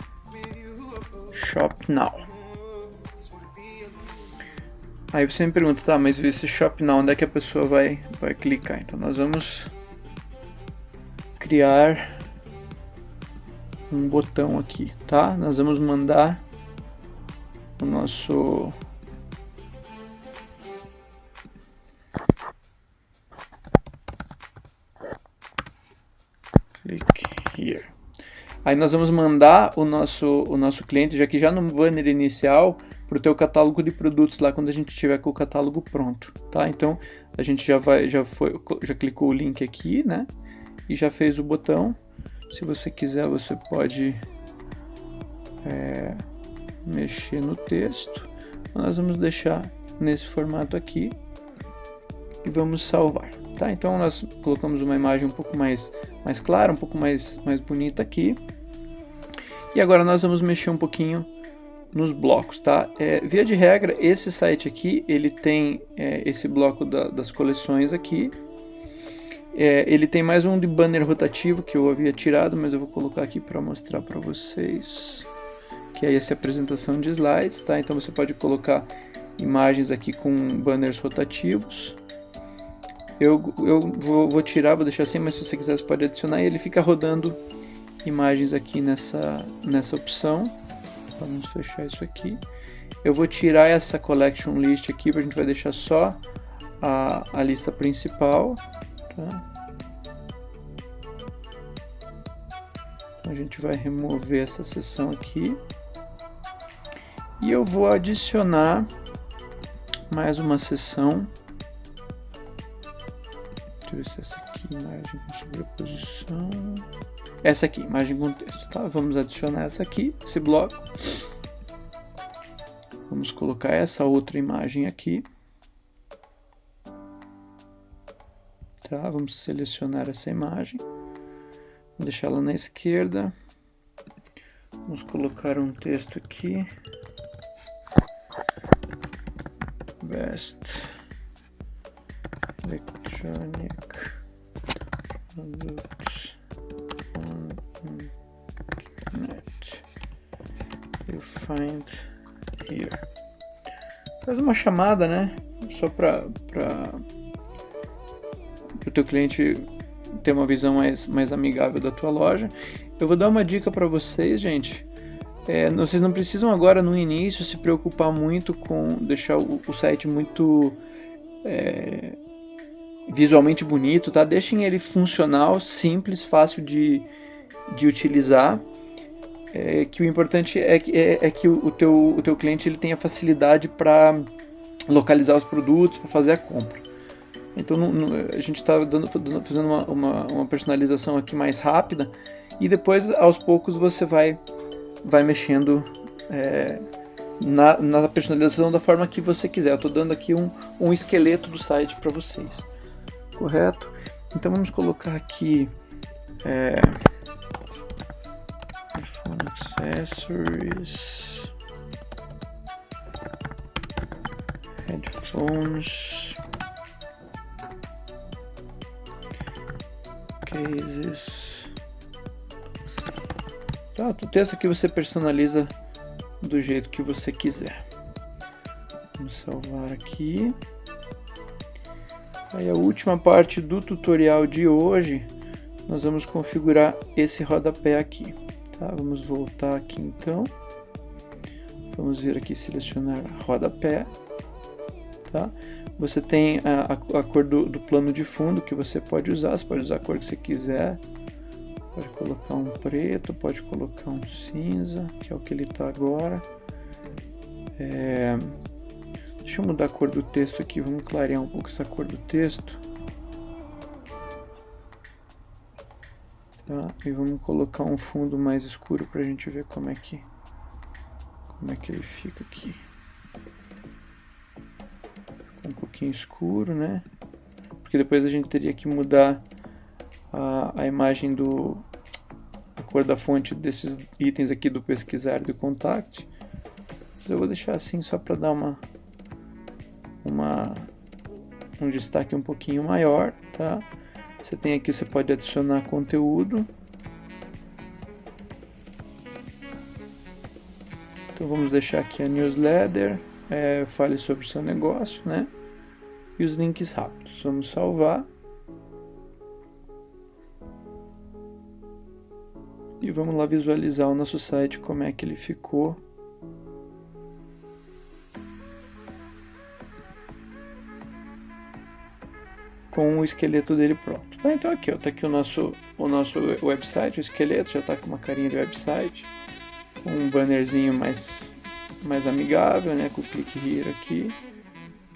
Shop Now. Aí você me pergunta, tá, mas esse Shop Now, onde é que a pessoa vai clicar? Então nós vamos criar um botão aqui, tá? Nós vamos mandar o nosso click here. Aí nós vamos mandar o nosso cliente, já no banner inicial, para o teu catálogo de produtos lá quando a gente tiver com o catálogo pronto, tá? Então a gente já clicou o link aqui, né? E já fez o botão. Se você quiser, você pode mexer no texto. Nós vamos deixar nesse formato aqui e vamos salvar, tá? Então nós colocamos uma imagem um pouco mais clara, um pouco mais bonita aqui. E agora nós vamos mexer um pouquinho nos blocos, tá? Via de regra, esse site aqui, ele tem esse bloco das coleções aqui. Ele tem mais um de banner rotativo que eu havia tirado, mas eu vou colocar aqui para mostrar para vocês, que é essa apresentação de slides, tá? Então você pode colocar imagens aqui com banners rotativos. Eu vou tirar, vou deixar assim, mas se você quiser você pode adicionar e ele fica rodando imagens aqui nessa opção. Vamos fechar isso aqui. Eu vou tirar essa collection list aqui, a gente vai deixar só a lista principal. Tá? Então a gente vai remover essa seção aqui. E eu vou adicionar mais uma seção. Deixa eu ver se essa aqui, imagem com sobreposição. Essa aqui, imagem com texto, tá? Vamos adicionar essa aqui, esse bloco. Vamos colocar essa outra imagem aqui. Tá? Vamos selecionar essa imagem. Vou deixar ela na esquerda. Vamos colocar um texto aqui. Best Electronic Products on Internet. You find here. Faz uma chamada, né? Só para o teu cliente ter uma visão mais amigável da tua loja. Eu vou dar uma dica para vocês, gente. Vocês não precisam agora no início se preocupar muito com deixar o site muito visualmente bonito, tá? Deixem ele funcional, simples, fácil de utilizar. Que o importante é que o teu cliente ele tenha facilidade para localizar os produtos, para fazer a compra. Então a gente está fazendo uma personalização aqui mais rápida e depois aos poucos você vai mexendo na personalização da forma que você quiser. Eu estou dando aqui um esqueleto do site para vocês, correto? Então vamos colocar aqui iPhone accessories, headphones, cases. Tá, o texto aqui você personaliza do jeito que você quiser. Vamos salvar aqui. Aí a última parte do tutorial de hoje, nós vamos configurar esse rodapé aqui. Tá, vamos voltar aqui então. Vamos vir aqui selecionar rodapé. Tá? Você tem a cor do plano de fundo que você pode usar. Você pode usar a cor que você quiser. Pode colocar um preto, pode colocar um cinza, que é o que ele está agora. Deixa eu mudar a cor do texto aqui, vamos clarear um pouco essa cor do texto. Tá? E vamos colocar um fundo mais escuro para a gente ver como é que ele fica aqui. Um pouquinho escuro, né? Porque depois a gente teria que mudar a imagem a cor da fonte desses itens aqui do pesquisar e do contact. Mas eu vou deixar assim só para dar um destaque um pouquinho maior, tá? Você tem aqui, você pode adicionar conteúdo. Então vamos deixar aqui a newsletter, fale sobre o seu negócio, né? E os links rápidos. Vamos salvar. E vamos lá visualizar o nosso site, como é que ele ficou. Com o esqueleto dele pronto. Tá, então aqui, ó, tá aqui o nosso website, o esqueleto já está com uma carinha de website, um bannerzinho mais amigável, né, com o click here aqui.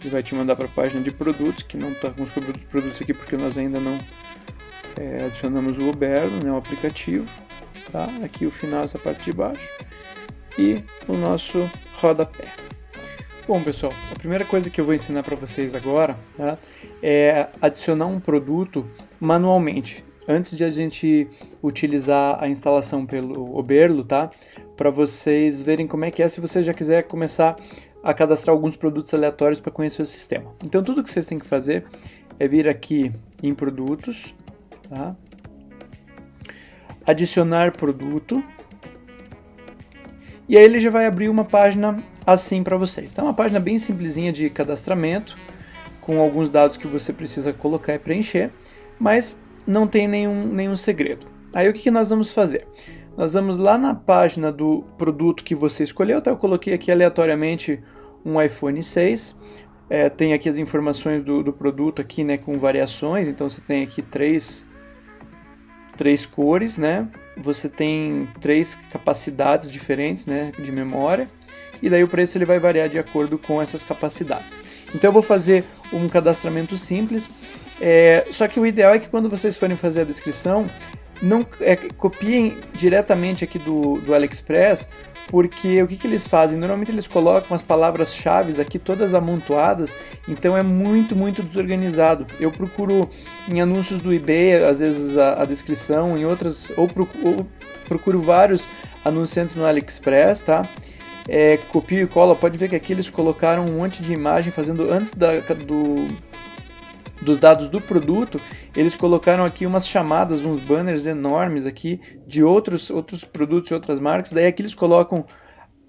Ele vai te mandar para a página de produtos, que não está com os produtos aqui porque nós ainda não adicionamos o Oberlo, né, o aplicativo. Tá? Aqui o final, essa parte de baixo, e o nosso rodapé. Bom, pessoal, a primeira coisa que eu vou ensinar para vocês agora, tá, é adicionar um produto manualmente, antes de a gente utilizar a instalação pelo Oberlo, tá? Para vocês verem como é que é, se você já quiser começar a cadastrar alguns produtos aleatórios para conhecer o sistema. Então, tudo que vocês têm que fazer é vir aqui em produtos, tá? Adicionar produto, e aí ele já vai abrir uma página assim para vocês. Tá, uma página bem simplesinha de cadastramento, com alguns dados que você precisa colocar e preencher, mas não tem nenhum segredo. Aí o que nós vamos fazer? Nós vamos lá na página do produto que você escolheu, tá? Eu coloquei aqui aleatoriamente um iPhone 6, tem aqui as informações do produto aqui, né, com variações, então você tem aqui três cores, né? Você tem 3 capacidades diferentes, né, de memória, e daí o preço ele vai variar de acordo com essas capacidades. Então eu vou fazer um cadastramento simples, só que o ideal é que quando vocês forem fazer a descrição, não copiem diretamente aqui do AliExpress, porque o que eles fazem? Normalmente eles colocam as palavras-chave aqui todas amontoadas, então é muito desorganizado. Eu procuro em anúncios do eBay, às vezes a descrição, em outras, ou procuro vários anunciantes no AliExpress, tá? Copio e cola, pode ver que aqui eles colocaram um monte de imagem, fazendo antes dos dados do produto, eles colocaram aqui umas chamadas, uns banners enormes aqui de outros produtos e outras marcas, daí aqui eles colocam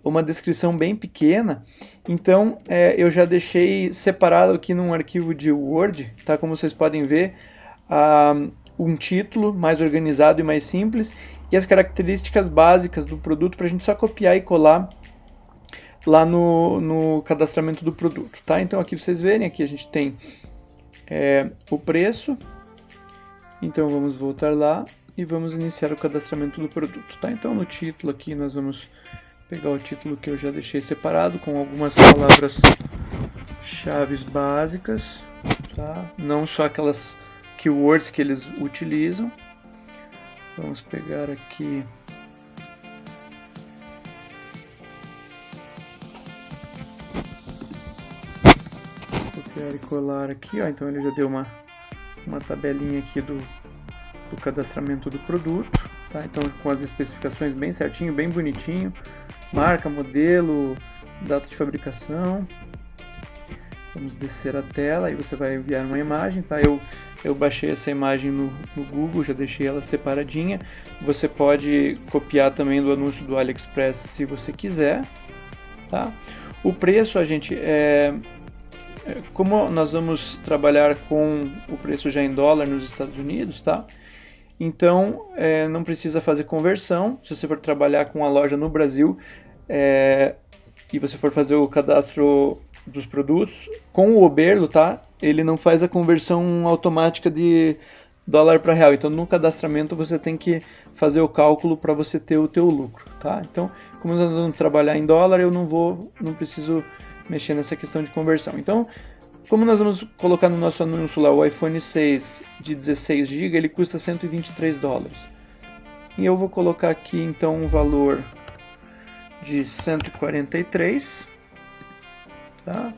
uma descrição bem pequena, então eu já deixei separado aqui num arquivo de Word, tá? Como vocês podem ver, um título mais organizado e mais simples, e as características básicas do produto para a gente só copiar e colar lá no cadastramento do produto, tá? Então aqui vocês verem, aqui a gente tem o preço, então vamos voltar lá e vamos iniciar o cadastramento do produto, tá? Então no título aqui nós vamos pegar o título que eu já deixei separado com algumas palavras-chave básicas, tá? Não só aquelas keywords que eles utilizam. Vamos pegar aqui copiar e colar aqui, ó. Então ele já deu uma tabelinha aqui do cadastramento do produto, tá? Então com as especificações bem certinho, bem bonitinho, marca, modelo, data de fabricação. Vamos descer a tela e você vai enviar uma imagem, tá? Eu baixei essa imagem no Google, já deixei ela separadinha. Você pode copiar também do anúncio do AliExpress se você quiser, tá? O preço, a gente como nós vamos trabalhar com o preço já em dólar nos Estados Unidos, tá? Então não precisa fazer conversão. Se você for trabalhar com a loja no Brasil e você for fazer o cadastro dos produtos com o Oberlo, tá? Ele não faz a conversão automática de dólar para real. Então no cadastramento você tem que fazer o cálculo para você ter o teu lucro, tá? Então como nós vamos trabalhar em dólar, eu não preciso mexer nessa questão de conversão. Então, como nós vamos colocar no nosso anúncio lá o iPhone 6 de 16 GB, ele custa $123. E eu vou colocar aqui então um valor de 143, tá?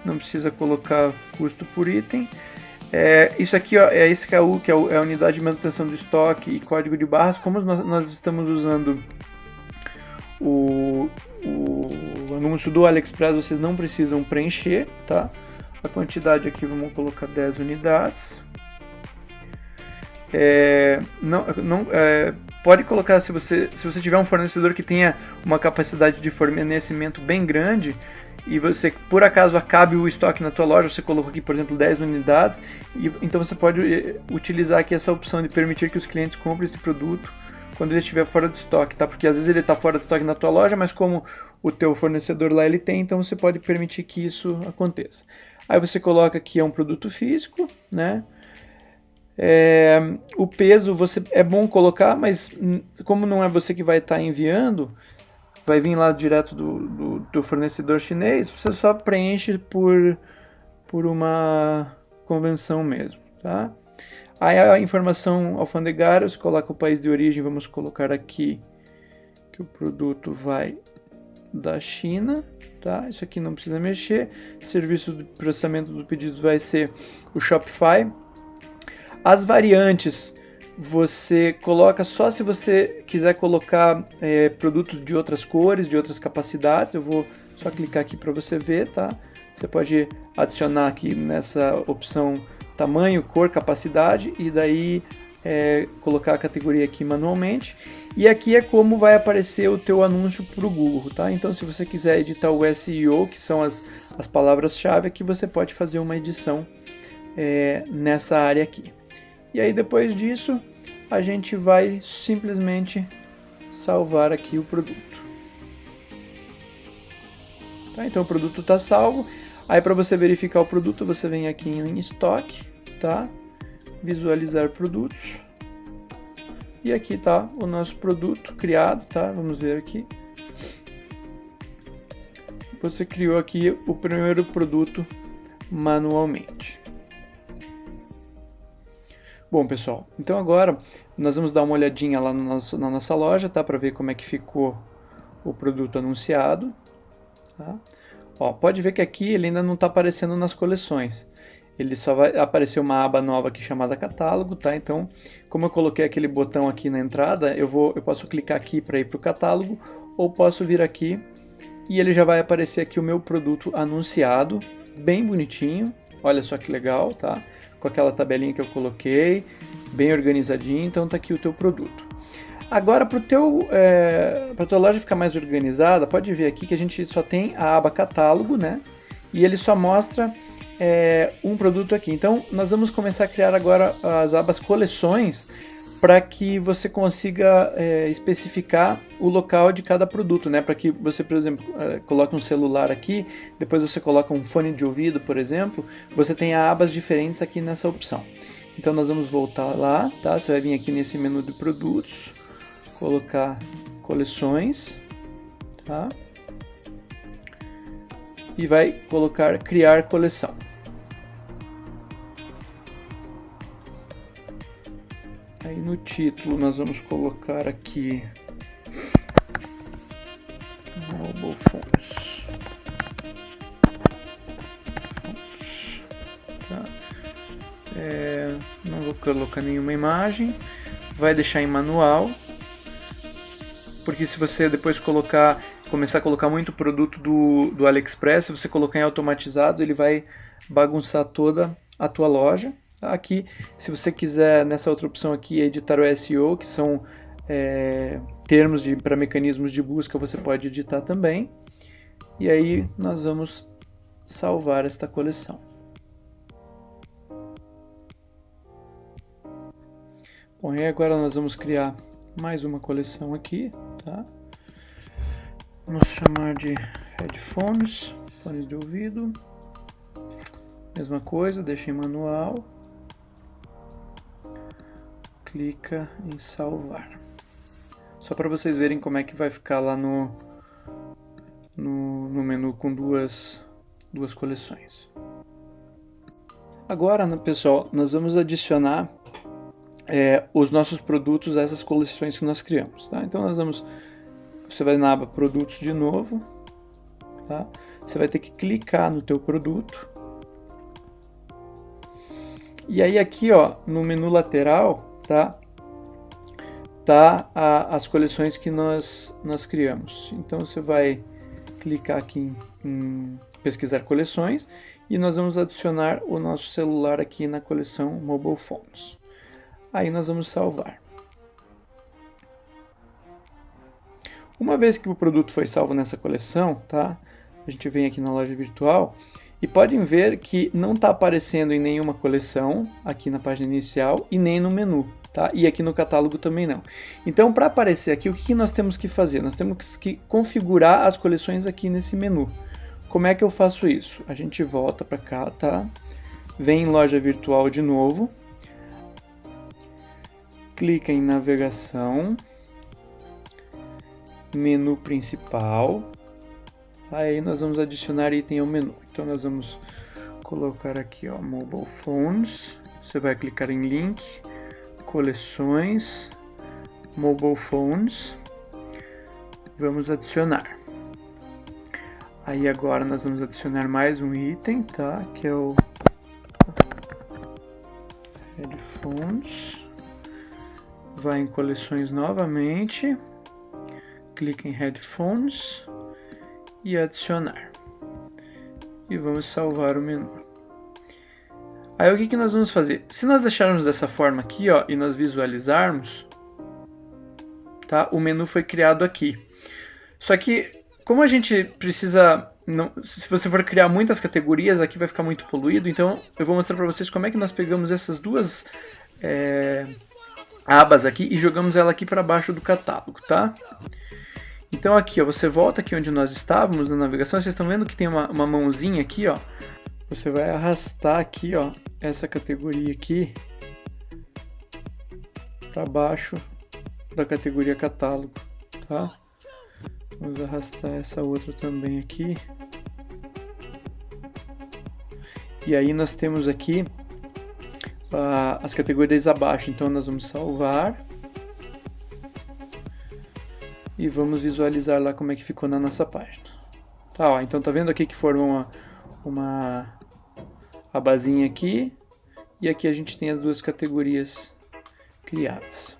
Não precisa colocar custo por item. Isso aqui, ó, é SKU, que é a unidade de manutenção do estoque, e código de barras. Como nós estamos usando o anúncio do AliExpress, vocês não precisam preencher, tá? A quantidade aqui, vamos colocar 10 unidades. Pode colocar, se você tiver um fornecedor que tenha uma capacidade de fornecimento bem grande, e você, por acaso, acabe o estoque na tua loja, você colocou aqui, por exemplo, 10 unidades, então você pode utilizar aqui essa opção de permitir que os clientes comprem esse produto quando ele estiver fora de estoque, tá? Porque às vezes ele está fora de estoque na tua loja, mas como o teu fornecedor lá ele tem, então você pode permitir que isso aconteça. Aí você coloca aqui, é um produto físico, né? O peso é bom colocar, mas como não é você que vai estar enviando, vai vir lá direto do fornecedor chinês, você só preenche por uma convenção mesmo, tá? Aí a informação alfandegária, você coloca o país de origem, vamos colocar aqui que o produto vai da China, tá? Isso aqui não precisa mexer. Serviço de processamento dos pedidos vai ser o Shopify. As variantes você coloca só se você quiser colocar produtos de outras cores, de outras capacidades. Eu vou só clicar aqui para você ver, tá? Você pode adicionar aqui nessa opção tamanho, cor, capacidade e daí colocar a categoria aqui manualmente. E aqui é como vai aparecer o teu anúncio para o Google, tá? Então se você quiser editar o SEO, que são as palavras-chave, aqui você pode fazer uma edição nessa área aqui. E aí depois disso a gente vai simplesmente salvar aqui o produto. Tá? Então o produto está salvo. Aí para você verificar o produto, você vem aqui em estoque, tá? Visualizar produtos. E aqui está o nosso produto criado, tá? Vamos ver aqui. Você criou aqui o primeiro produto manualmente. Bom, pessoal, então agora nós vamos dar uma olhadinha lá na nossa loja, tá? Para ver como é que ficou o produto anunciado, tá? Ó, pode ver que aqui ele ainda não está aparecendo nas coleções. Ele só vai aparecer uma aba nova aqui chamada catálogo, tá? Então, como eu coloquei aquele botão aqui na entrada, eu posso clicar aqui para ir para o catálogo, ou posso vir aqui e ele já vai aparecer aqui o meu produto anunciado, bem bonitinho. Olha só que legal, tá? Com aquela tabelinha que eu coloquei, bem organizadinho, então tá aqui o teu produto. Agora, para a tua loja ficar mais organizada, pode ver aqui que a gente só tem a aba catálogo, né? E ele só mostra um produto aqui. Então, nós vamos começar a criar agora as abas coleções para que você consiga especificar o local de cada produto, né? Para que você, por exemplo, coloque um celular aqui, depois você coloca um fone de ouvido, por exemplo, você tem abas diferentes aqui nessa opção. Então nós vamos voltar lá, tá? Você vai vir aqui nesse menu de produtos, colocar coleções, tá? E vai colocar criar coleção. Aí no título nós vamos colocar aqui mobile phones. Tá. Não vou colocar nenhuma imagem, vai deixar em manual, porque se você depois começar a colocar muito produto do AliExpress, se você colocar em automatizado, ele vai bagunçar toda a tua loja. Aqui, se você quiser, nessa outra opção aqui, editar o SEO, que são termos para mecanismos de busca, você pode editar também. E aí nós vamos salvar esta coleção. Bom, e agora nós vamos criar mais uma coleção aqui, tá? Vamos chamar de headphones, fones de ouvido. Mesma coisa, deixa em manual. Clica em salvar. Só para vocês verem como é que vai ficar lá no menu com duas coleções. Agora, pessoal, nós vamos adicionar os nossos produtos a essas coleções que nós criamos, tá? Então você vai na aba produtos de novo, tá? Você vai ter que clicar no teu produto. E aí aqui, ó, no menu lateral, tá as coleções que nós criamos. Então você vai clicar aqui em pesquisar coleções e nós vamos adicionar o nosso celular aqui na coleção Mobile Phones. Aí nós vamos salvar. Uma vez que o produto foi salvo nessa coleção, tá? A gente vem aqui na loja virtual e podem ver que não está aparecendo em nenhuma coleção aqui na página inicial e nem no menu, tá? E aqui no catálogo também não. Então, para aparecer aqui, o que nós temos que fazer? Nós temos que configurar as coleções aqui nesse menu. Como é que eu faço isso? A gente volta para cá, tá? Vem em loja virtual de novo. Clica em navegação. Menu principal. Aí nós vamos adicionar item ao menu. Então nós vamos colocar aqui, ó, Mobile Phones. Você vai clicar em link, coleções, Mobile Phones. Vamos adicionar. Aí agora nós vamos adicionar mais um item, tá? Que é o Headphones. Vai em coleções novamente. Clica em Headphones e adicionar. E vamos salvar o menu. Aí o que nós vamos fazer? Se nós deixarmos dessa forma aqui, ó, e nós visualizarmos, tá? O menu foi criado aqui. Só que como a gente precisa, se você for criar muitas categorias, aqui vai ficar muito poluído. Então eu vou mostrar para vocês como é que nós pegamos essas duas abas aqui e jogamos ela aqui para baixo do catálogo, tá? Então aqui, ó, você volta aqui onde nós estávamos na navegação, vocês estão vendo que tem uma mãozinha aqui, ó. Você vai arrastar aqui, ó, essa categoria aqui para baixo da categoria catálogo, tá? Vamos arrastar essa outra também aqui. E aí nós temos aqui as categorias abaixo, então nós vamos salvar. E vamos visualizar lá como é que ficou na nossa página. Tá, ó, então tá vendo aqui que formou uma abazinha aqui. E aqui a gente tem as duas categorias criadas.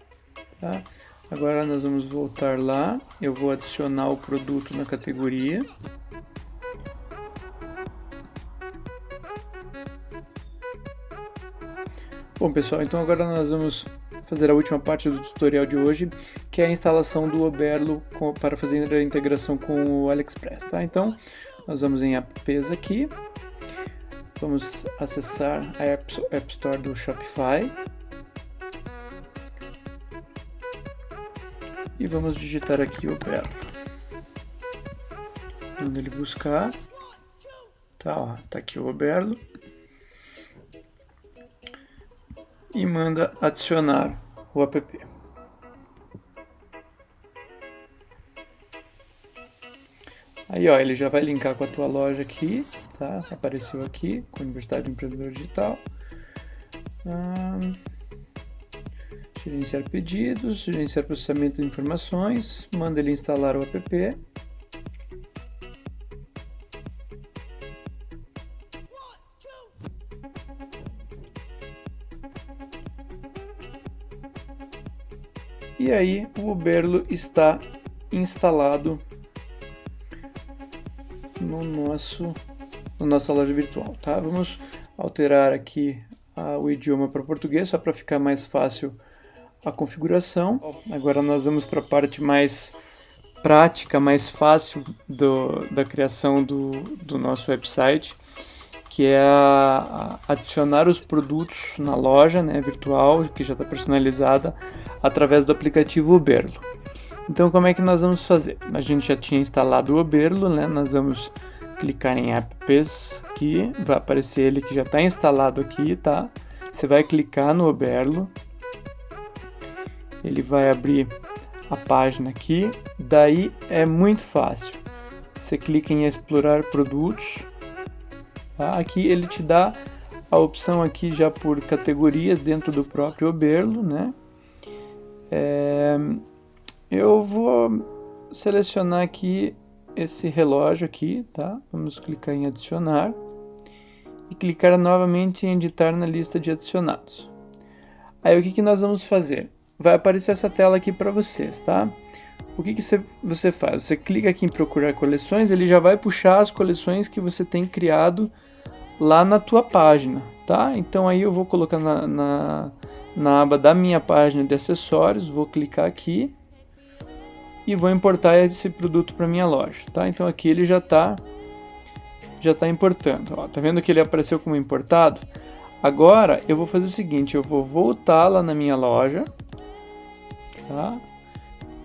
Tá? Agora nós vamos voltar lá. Eu vou adicionar o produto na categoria. Bom, pessoal, então agora nós vamos fazer a última parte do tutorial de hoje, que é a instalação do Oberlo para fazer a integração com o AliExpress, tá? Então, nós vamos em apps aqui, vamos acessar a App Store do Shopify e vamos digitar aqui Oberlo. Manda ele buscar, tá, ó, tá aqui o Oberlo. E manda adicionar o app. Aí, ó, ele já vai linkar com a tua loja aqui, tá? Apareceu aqui, com a Universidade do Empreendedor Digital. Gerenciar pedidos, gerenciar processamento de informações, manda ele instalar o app. E aí o Oberlo está instalado no nossa loja virtual, tá? Vamos alterar aqui o idioma para português, só para ficar mais fácil a configuração. Agora nós vamos para a parte mais prática, mais fácil da criação do nosso website, que é adicionar os produtos na loja, né, virtual, que já está personalizada, através do aplicativo Oberlo. Então, como é que nós vamos fazer? A gente já tinha instalado o Oberlo, né? Nós vamos clicar em Apps, aqui vai aparecer ele que já está instalado aqui, tá? Você vai clicar no Oberlo, ele vai abrir a página aqui, daí é muito fácil. Você clica em explorar produtos, tá? Aqui ele te dá a opção aqui já por categorias dentro do próprio Oberlo, né? Eu vou selecionar aqui esse relógio aqui, tá? Vamos clicar em adicionar e clicar novamente em editar na lista de adicionados. Aí o que nós vamos fazer? Vai aparecer essa tela aqui para vocês, tá? O que você faz? Você clica aqui em procurar coleções, ele já vai puxar as coleções que você tem criado lá na tua página, tá? Então aí eu vou colocar na aba da minha página de acessórios, vou clicar aqui e vou importar esse produto para minha loja, tá? Então aqui ele já tá importando, ó, tá vendo que ele apareceu como importado? Agora eu vou fazer o seguinte, eu vou voltar lá na minha loja, tá?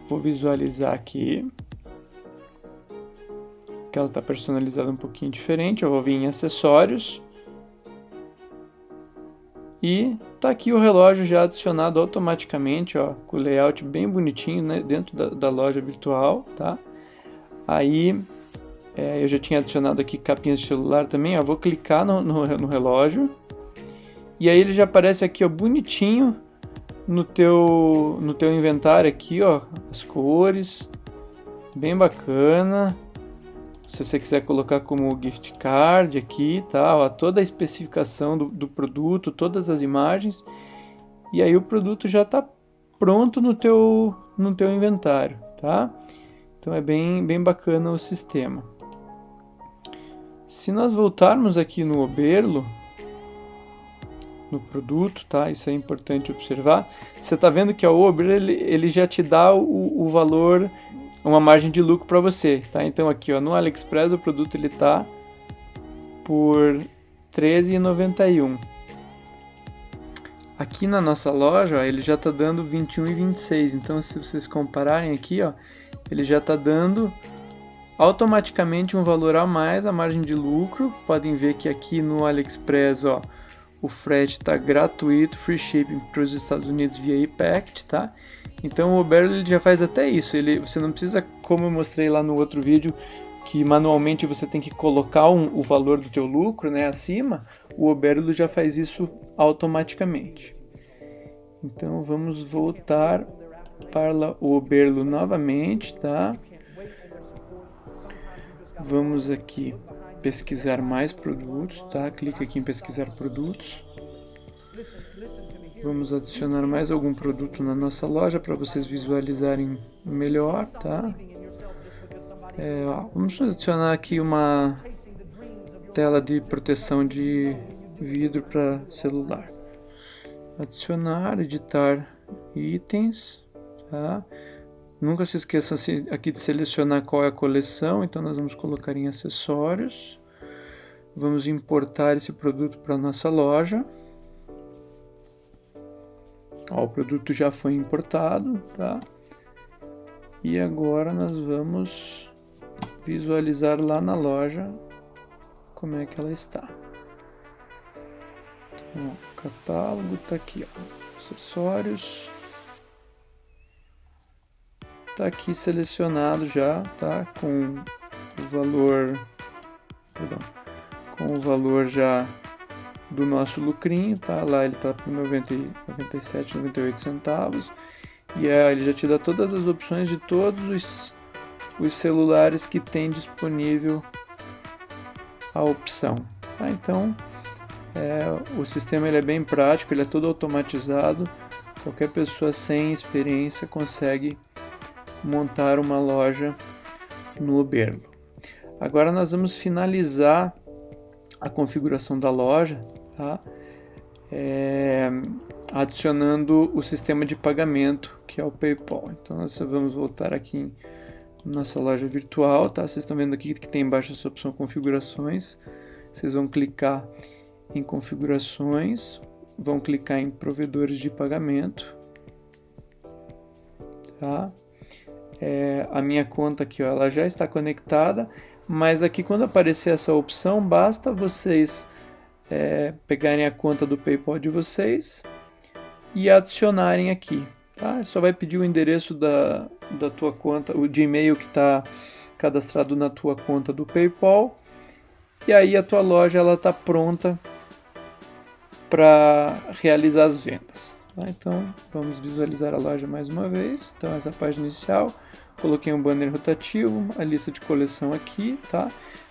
Vou visualizar aqui, que ela está personalizada um pouquinho diferente. Eu vou vir em acessórios e tá aqui o relógio já adicionado automaticamente, ó, com o layout bem bonitinho, né, dentro da loja virtual, tá? Aí eu já tinha adicionado aqui capinhas de celular também, ó, vou clicar no relógio e aí ele já aparece aqui, ó, bonitinho no teu inventário aqui, ó, as cores, bem bacana. Se você quiser colocar como gift card aqui, tá, ó, toda a especificação do produto, todas as imagens, e aí o produto já está pronto no teu inventário, tá? Então é bem bacana o sistema. Se nós voltarmos aqui no Oberlo, no produto, tá? Isso é importante observar. Você está vendo que o Oberlo ele já te dá o valor, uma margem de lucro para você, tá? Então aqui, ó, no AliExpress o produto ele tá por R$ 13,91. Aqui na nossa loja, ó, ele já está dando R$ 21,26. Então se vocês compararem aqui, ó, ele já está dando automaticamente um valor a mais, a margem de lucro. Podem ver que aqui no AliExpress, ó, o frete está gratuito, free shipping para os Estados Unidos via ePacket, tá? Então o Oberlo ele já faz até isso. Você não precisa, como eu mostrei lá no outro vídeo, que manualmente você tem que colocar o valor do teu lucro, né, acima. O Oberlo já faz isso automaticamente. Então vamos voltar para o Oberlo novamente, tá? Vamos aqui pesquisar mais produtos, tá? Clica aqui em pesquisar produtos. Vamos adicionar mais algum produto na nossa loja para vocês visualizarem melhor, tá? Vamos adicionar aqui uma tela de proteção de vidro para celular. Adicionar, editar itens, tá? Nunca se esqueçam aqui de selecionar qual é a coleção, então nós vamos colocar em acessórios. Vamos importar esse produto para a nossa loja. Ó, o produto já foi importado, tá? E agora nós vamos visualizar lá na loja como é que ela está. Então, o catálogo tá aqui, ó, acessórios. Tá aqui selecionado já, tá? Com o valor já do nosso lucrinho, tá? Lá ele tá por 97,98 centavos. E ele já te dá todas as opções de todos os celulares que tem disponível a opção, tá? Então o sistema ele é bem prático, ele é todo automatizado. Qualquer pessoa sem experiência consegue montar uma loja no Oberlo. Agora nós vamos finalizar a configuração da loja, tá? Adicionando o sistema de pagamento, que é o PayPal. Então nós vamos voltar aqui em nossa loja virtual, tá? Vocês estão vendo aqui que tem embaixo essa opção configurações. Vocês vão clicar em configurações, vão clicar em provedores de pagamento, tá? A minha conta aqui, ó, ela já está conectada, mas aqui quando aparecer essa opção, basta vocês pegarem a conta do PayPal de vocês e adicionarem aqui, tá? Só vai pedir o endereço da tua conta, o de e-mail que está cadastrado na tua conta do PayPal, e aí a tua loja ela está pronta para realizar as vendas, tá? Então vamos visualizar a loja mais uma vez. Então essa página inicial, coloquei um banner rotativo, a lista de coleção aqui, tá?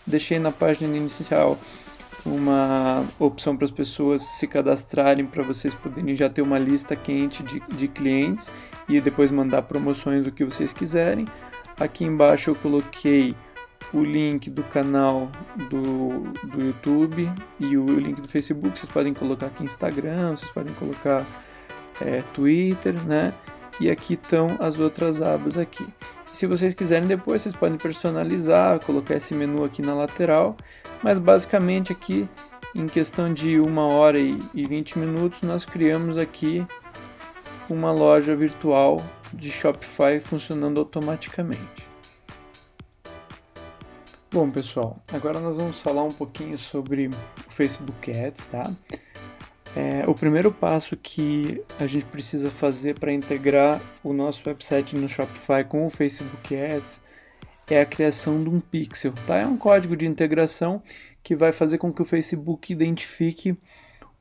Deixei na página inicial uma opção para as pessoas se cadastrarem, para vocês poderem já ter uma lista quente de clientes e depois mandar promoções do que vocês quiserem. Aqui embaixo eu coloquei o link do canal do YouTube e o link do Facebook. Vocês podem colocar aqui Instagram, vocês podem colocar Twitter, né? E aqui estão as outras abas aqui. Se vocês quiserem depois, vocês podem personalizar, colocar esse menu aqui na lateral, mas basicamente aqui, em questão de 1 hora e 20 minutos, nós criamos aqui uma loja virtual de Shopify funcionando automaticamente. Bom, pessoal, agora nós vamos falar um pouquinho sobre o Facebook Ads, tá? O primeiro passo que a gente precisa fazer para integrar o nosso website no Shopify com o Facebook Ads é a criação de um pixel, tá? É um código de integração que vai fazer com que o Facebook identifique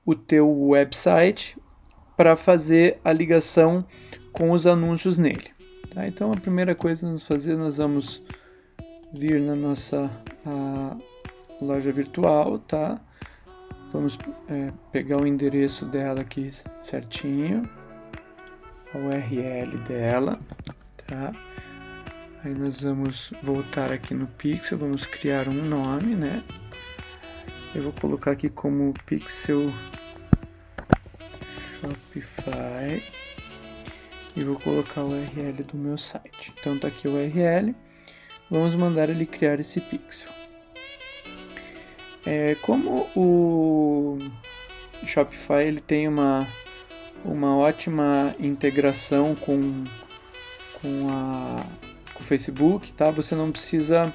o teu website para fazer a ligação com os anúncios nele, tá? Então a primeira coisa que nós vamos fazer, nós vamos vir na nossa loja virtual, tá? Vamos pegar o endereço dela aqui certinho, a URL dela, tá? Aí nós vamos voltar aqui no Pixel, vamos criar um nome, né? Eu vou colocar aqui como Pixel Shopify e vou colocar o URL do meu site. Então tá aqui o URL, vamos mandar ele criar esse Pixel. Como o Shopify ele tem uma ótima integração com o Facebook, tá? Você não precisa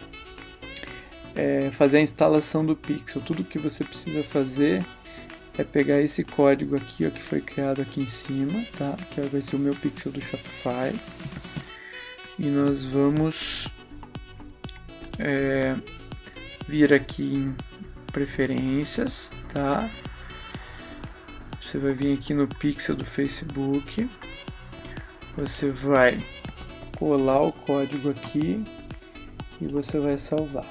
fazer a instalação do Pixel. Tudo que você precisa fazer é pegar esse código aqui, ó, que foi criado aqui em cima, tá? Que vai ser o meu Pixel do Shopify. E nós vamos vir aqui em preferências, tá? Você vai vir aqui no Pixel do Facebook, você vai colar o código aqui e você vai salvar.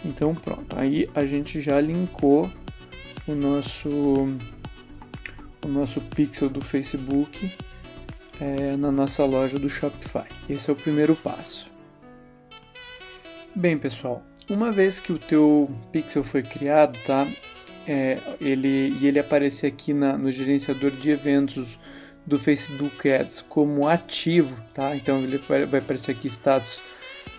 Então pronto, aí a gente já linkou o nosso Pixel do Facebook na nossa loja do Shopify. Esse é o primeiro passo. Bem, pessoal, uma vez que o teu Pixel foi criado, tá? Ele aparecer aqui no gerenciador de eventos do Facebook Ads como ativo, tá? Então ele vai aparecer aqui status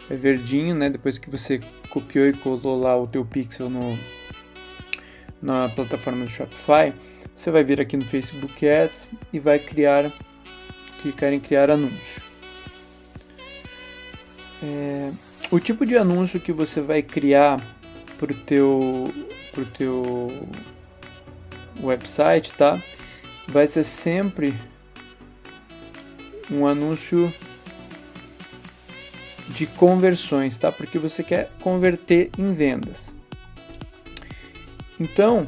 verdinho, né? Depois que você copiou e colou lá o teu Pixel na plataforma do Shopify, você vai vir aqui no Facebook Ads e vai clicar em criar anúncio. O tipo de anúncio que você vai criar para o teu website, tá? Vai ser sempre um anúncio de conversões, tá? Porque você quer converter em vendas. Então,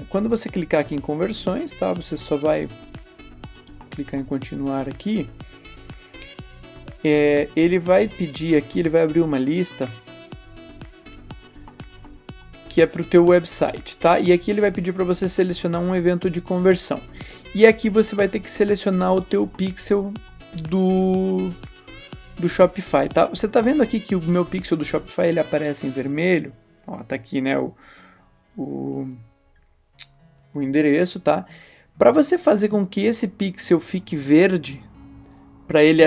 quando você clicar aqui em conversões, tá? Você só vai clicar em continuar aqui. Ele vai pedir aqui, ele vai abrir uma lista que é para o teu website, tá? E aqui ele vai pedir para você selecionar um evento de conversão. E aqui você vai ter que selecionar o teu pixel do Shopify, tá? Você tá vendo aqui que o meu pixel do Shopify ele aparece em vermelho? Ó, tá aqui, né, o endereço, tá? Para você fazer com que esse pixel fique verde, para ele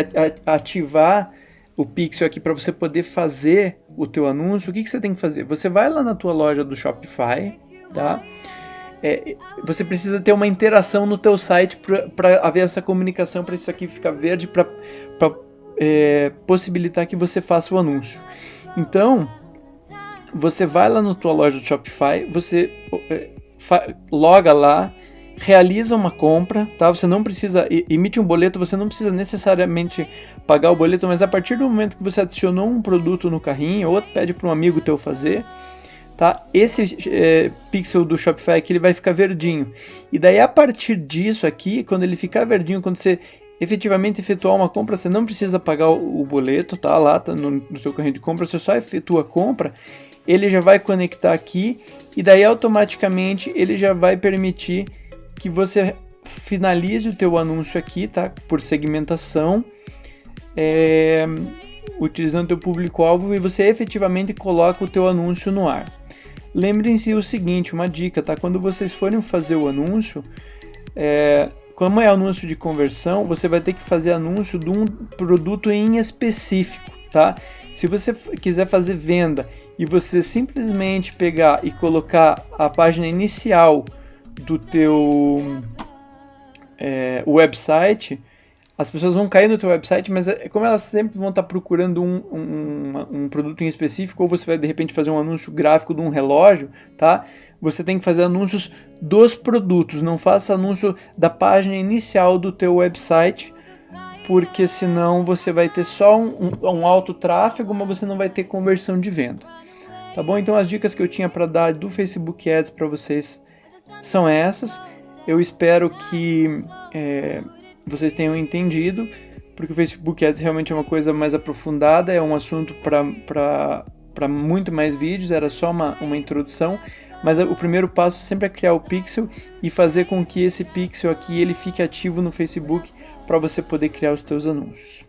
ativar o pixel aqui para você poder fazer o teu anúncio, o que você tem que fazer? Você vai lá na tua loja do Shopify, tá? Você precisa ter uma interação no teu site para haver essa comunicação, para isso aqui ficar verde, para possibilitar que você faça o anúncio. Então, você vai lá na tua loja do Shopify, você loga lá, realiza uma compra, tá? Você não precisa, emite um boleto, você não precisa necessariamente pagar o boleto, mas a partir do momento que você adicionou um produto no carrinho, ou pede para um amigo teu fazer, tá? Esse pixel do Shopify aqui, ele vai ficar verdinho. E daí, a partir disso aqui, quando ele ficar verdinho, quando você efetivamente efetuar uma compra, você não precisa pagar o boleto, tá? Lá tá no seu carrinho de compra, você só efetua a compra, ele já vai conectar aqui e daí automaticamente ele já vai permitir que você finalize o teu anúncio aqui, tá? Por segmentação, utilizando o teu público-alvo, e você efetivamente coloca o teu anúncio no ar. Lembrem-se o seguinte, uma dica, tá? Quando vocês forem fazer o anúncio, como é anúncio de conversão, você vai ter que fazer anúncio de um produto em específico, tá? Se você quiser fazer venda e você simplesmente pegar e colocar a página inicial do teu website, as pessoas vão cair no teu website, mas como elas sempre vão estar procurando um produto em específico, ou você vai de repente fazer um anúncio gráfico de um relógio, tá? Você tem que fazer anúncios dos produtos, não faça anúncio da página inicial do teu website, porque senão você vai ter só um alto tráfego, mas você não vai ter conversão de venda. Tá bom? Então as dicas que eu tinha para dar do Facebook Ads para vocês são essas. Eu espero que vocês tenham entendido, porque o Facebook Ads realmente é uma coisa mais aprofundada, é um assunto para muito mais vídeos, era só uma introdução, mas o primeiro passo sempre é criar o pixel e fazer com que esse pixel aqui ele fique ativo no Facebook para você poder criar os teus anúncios.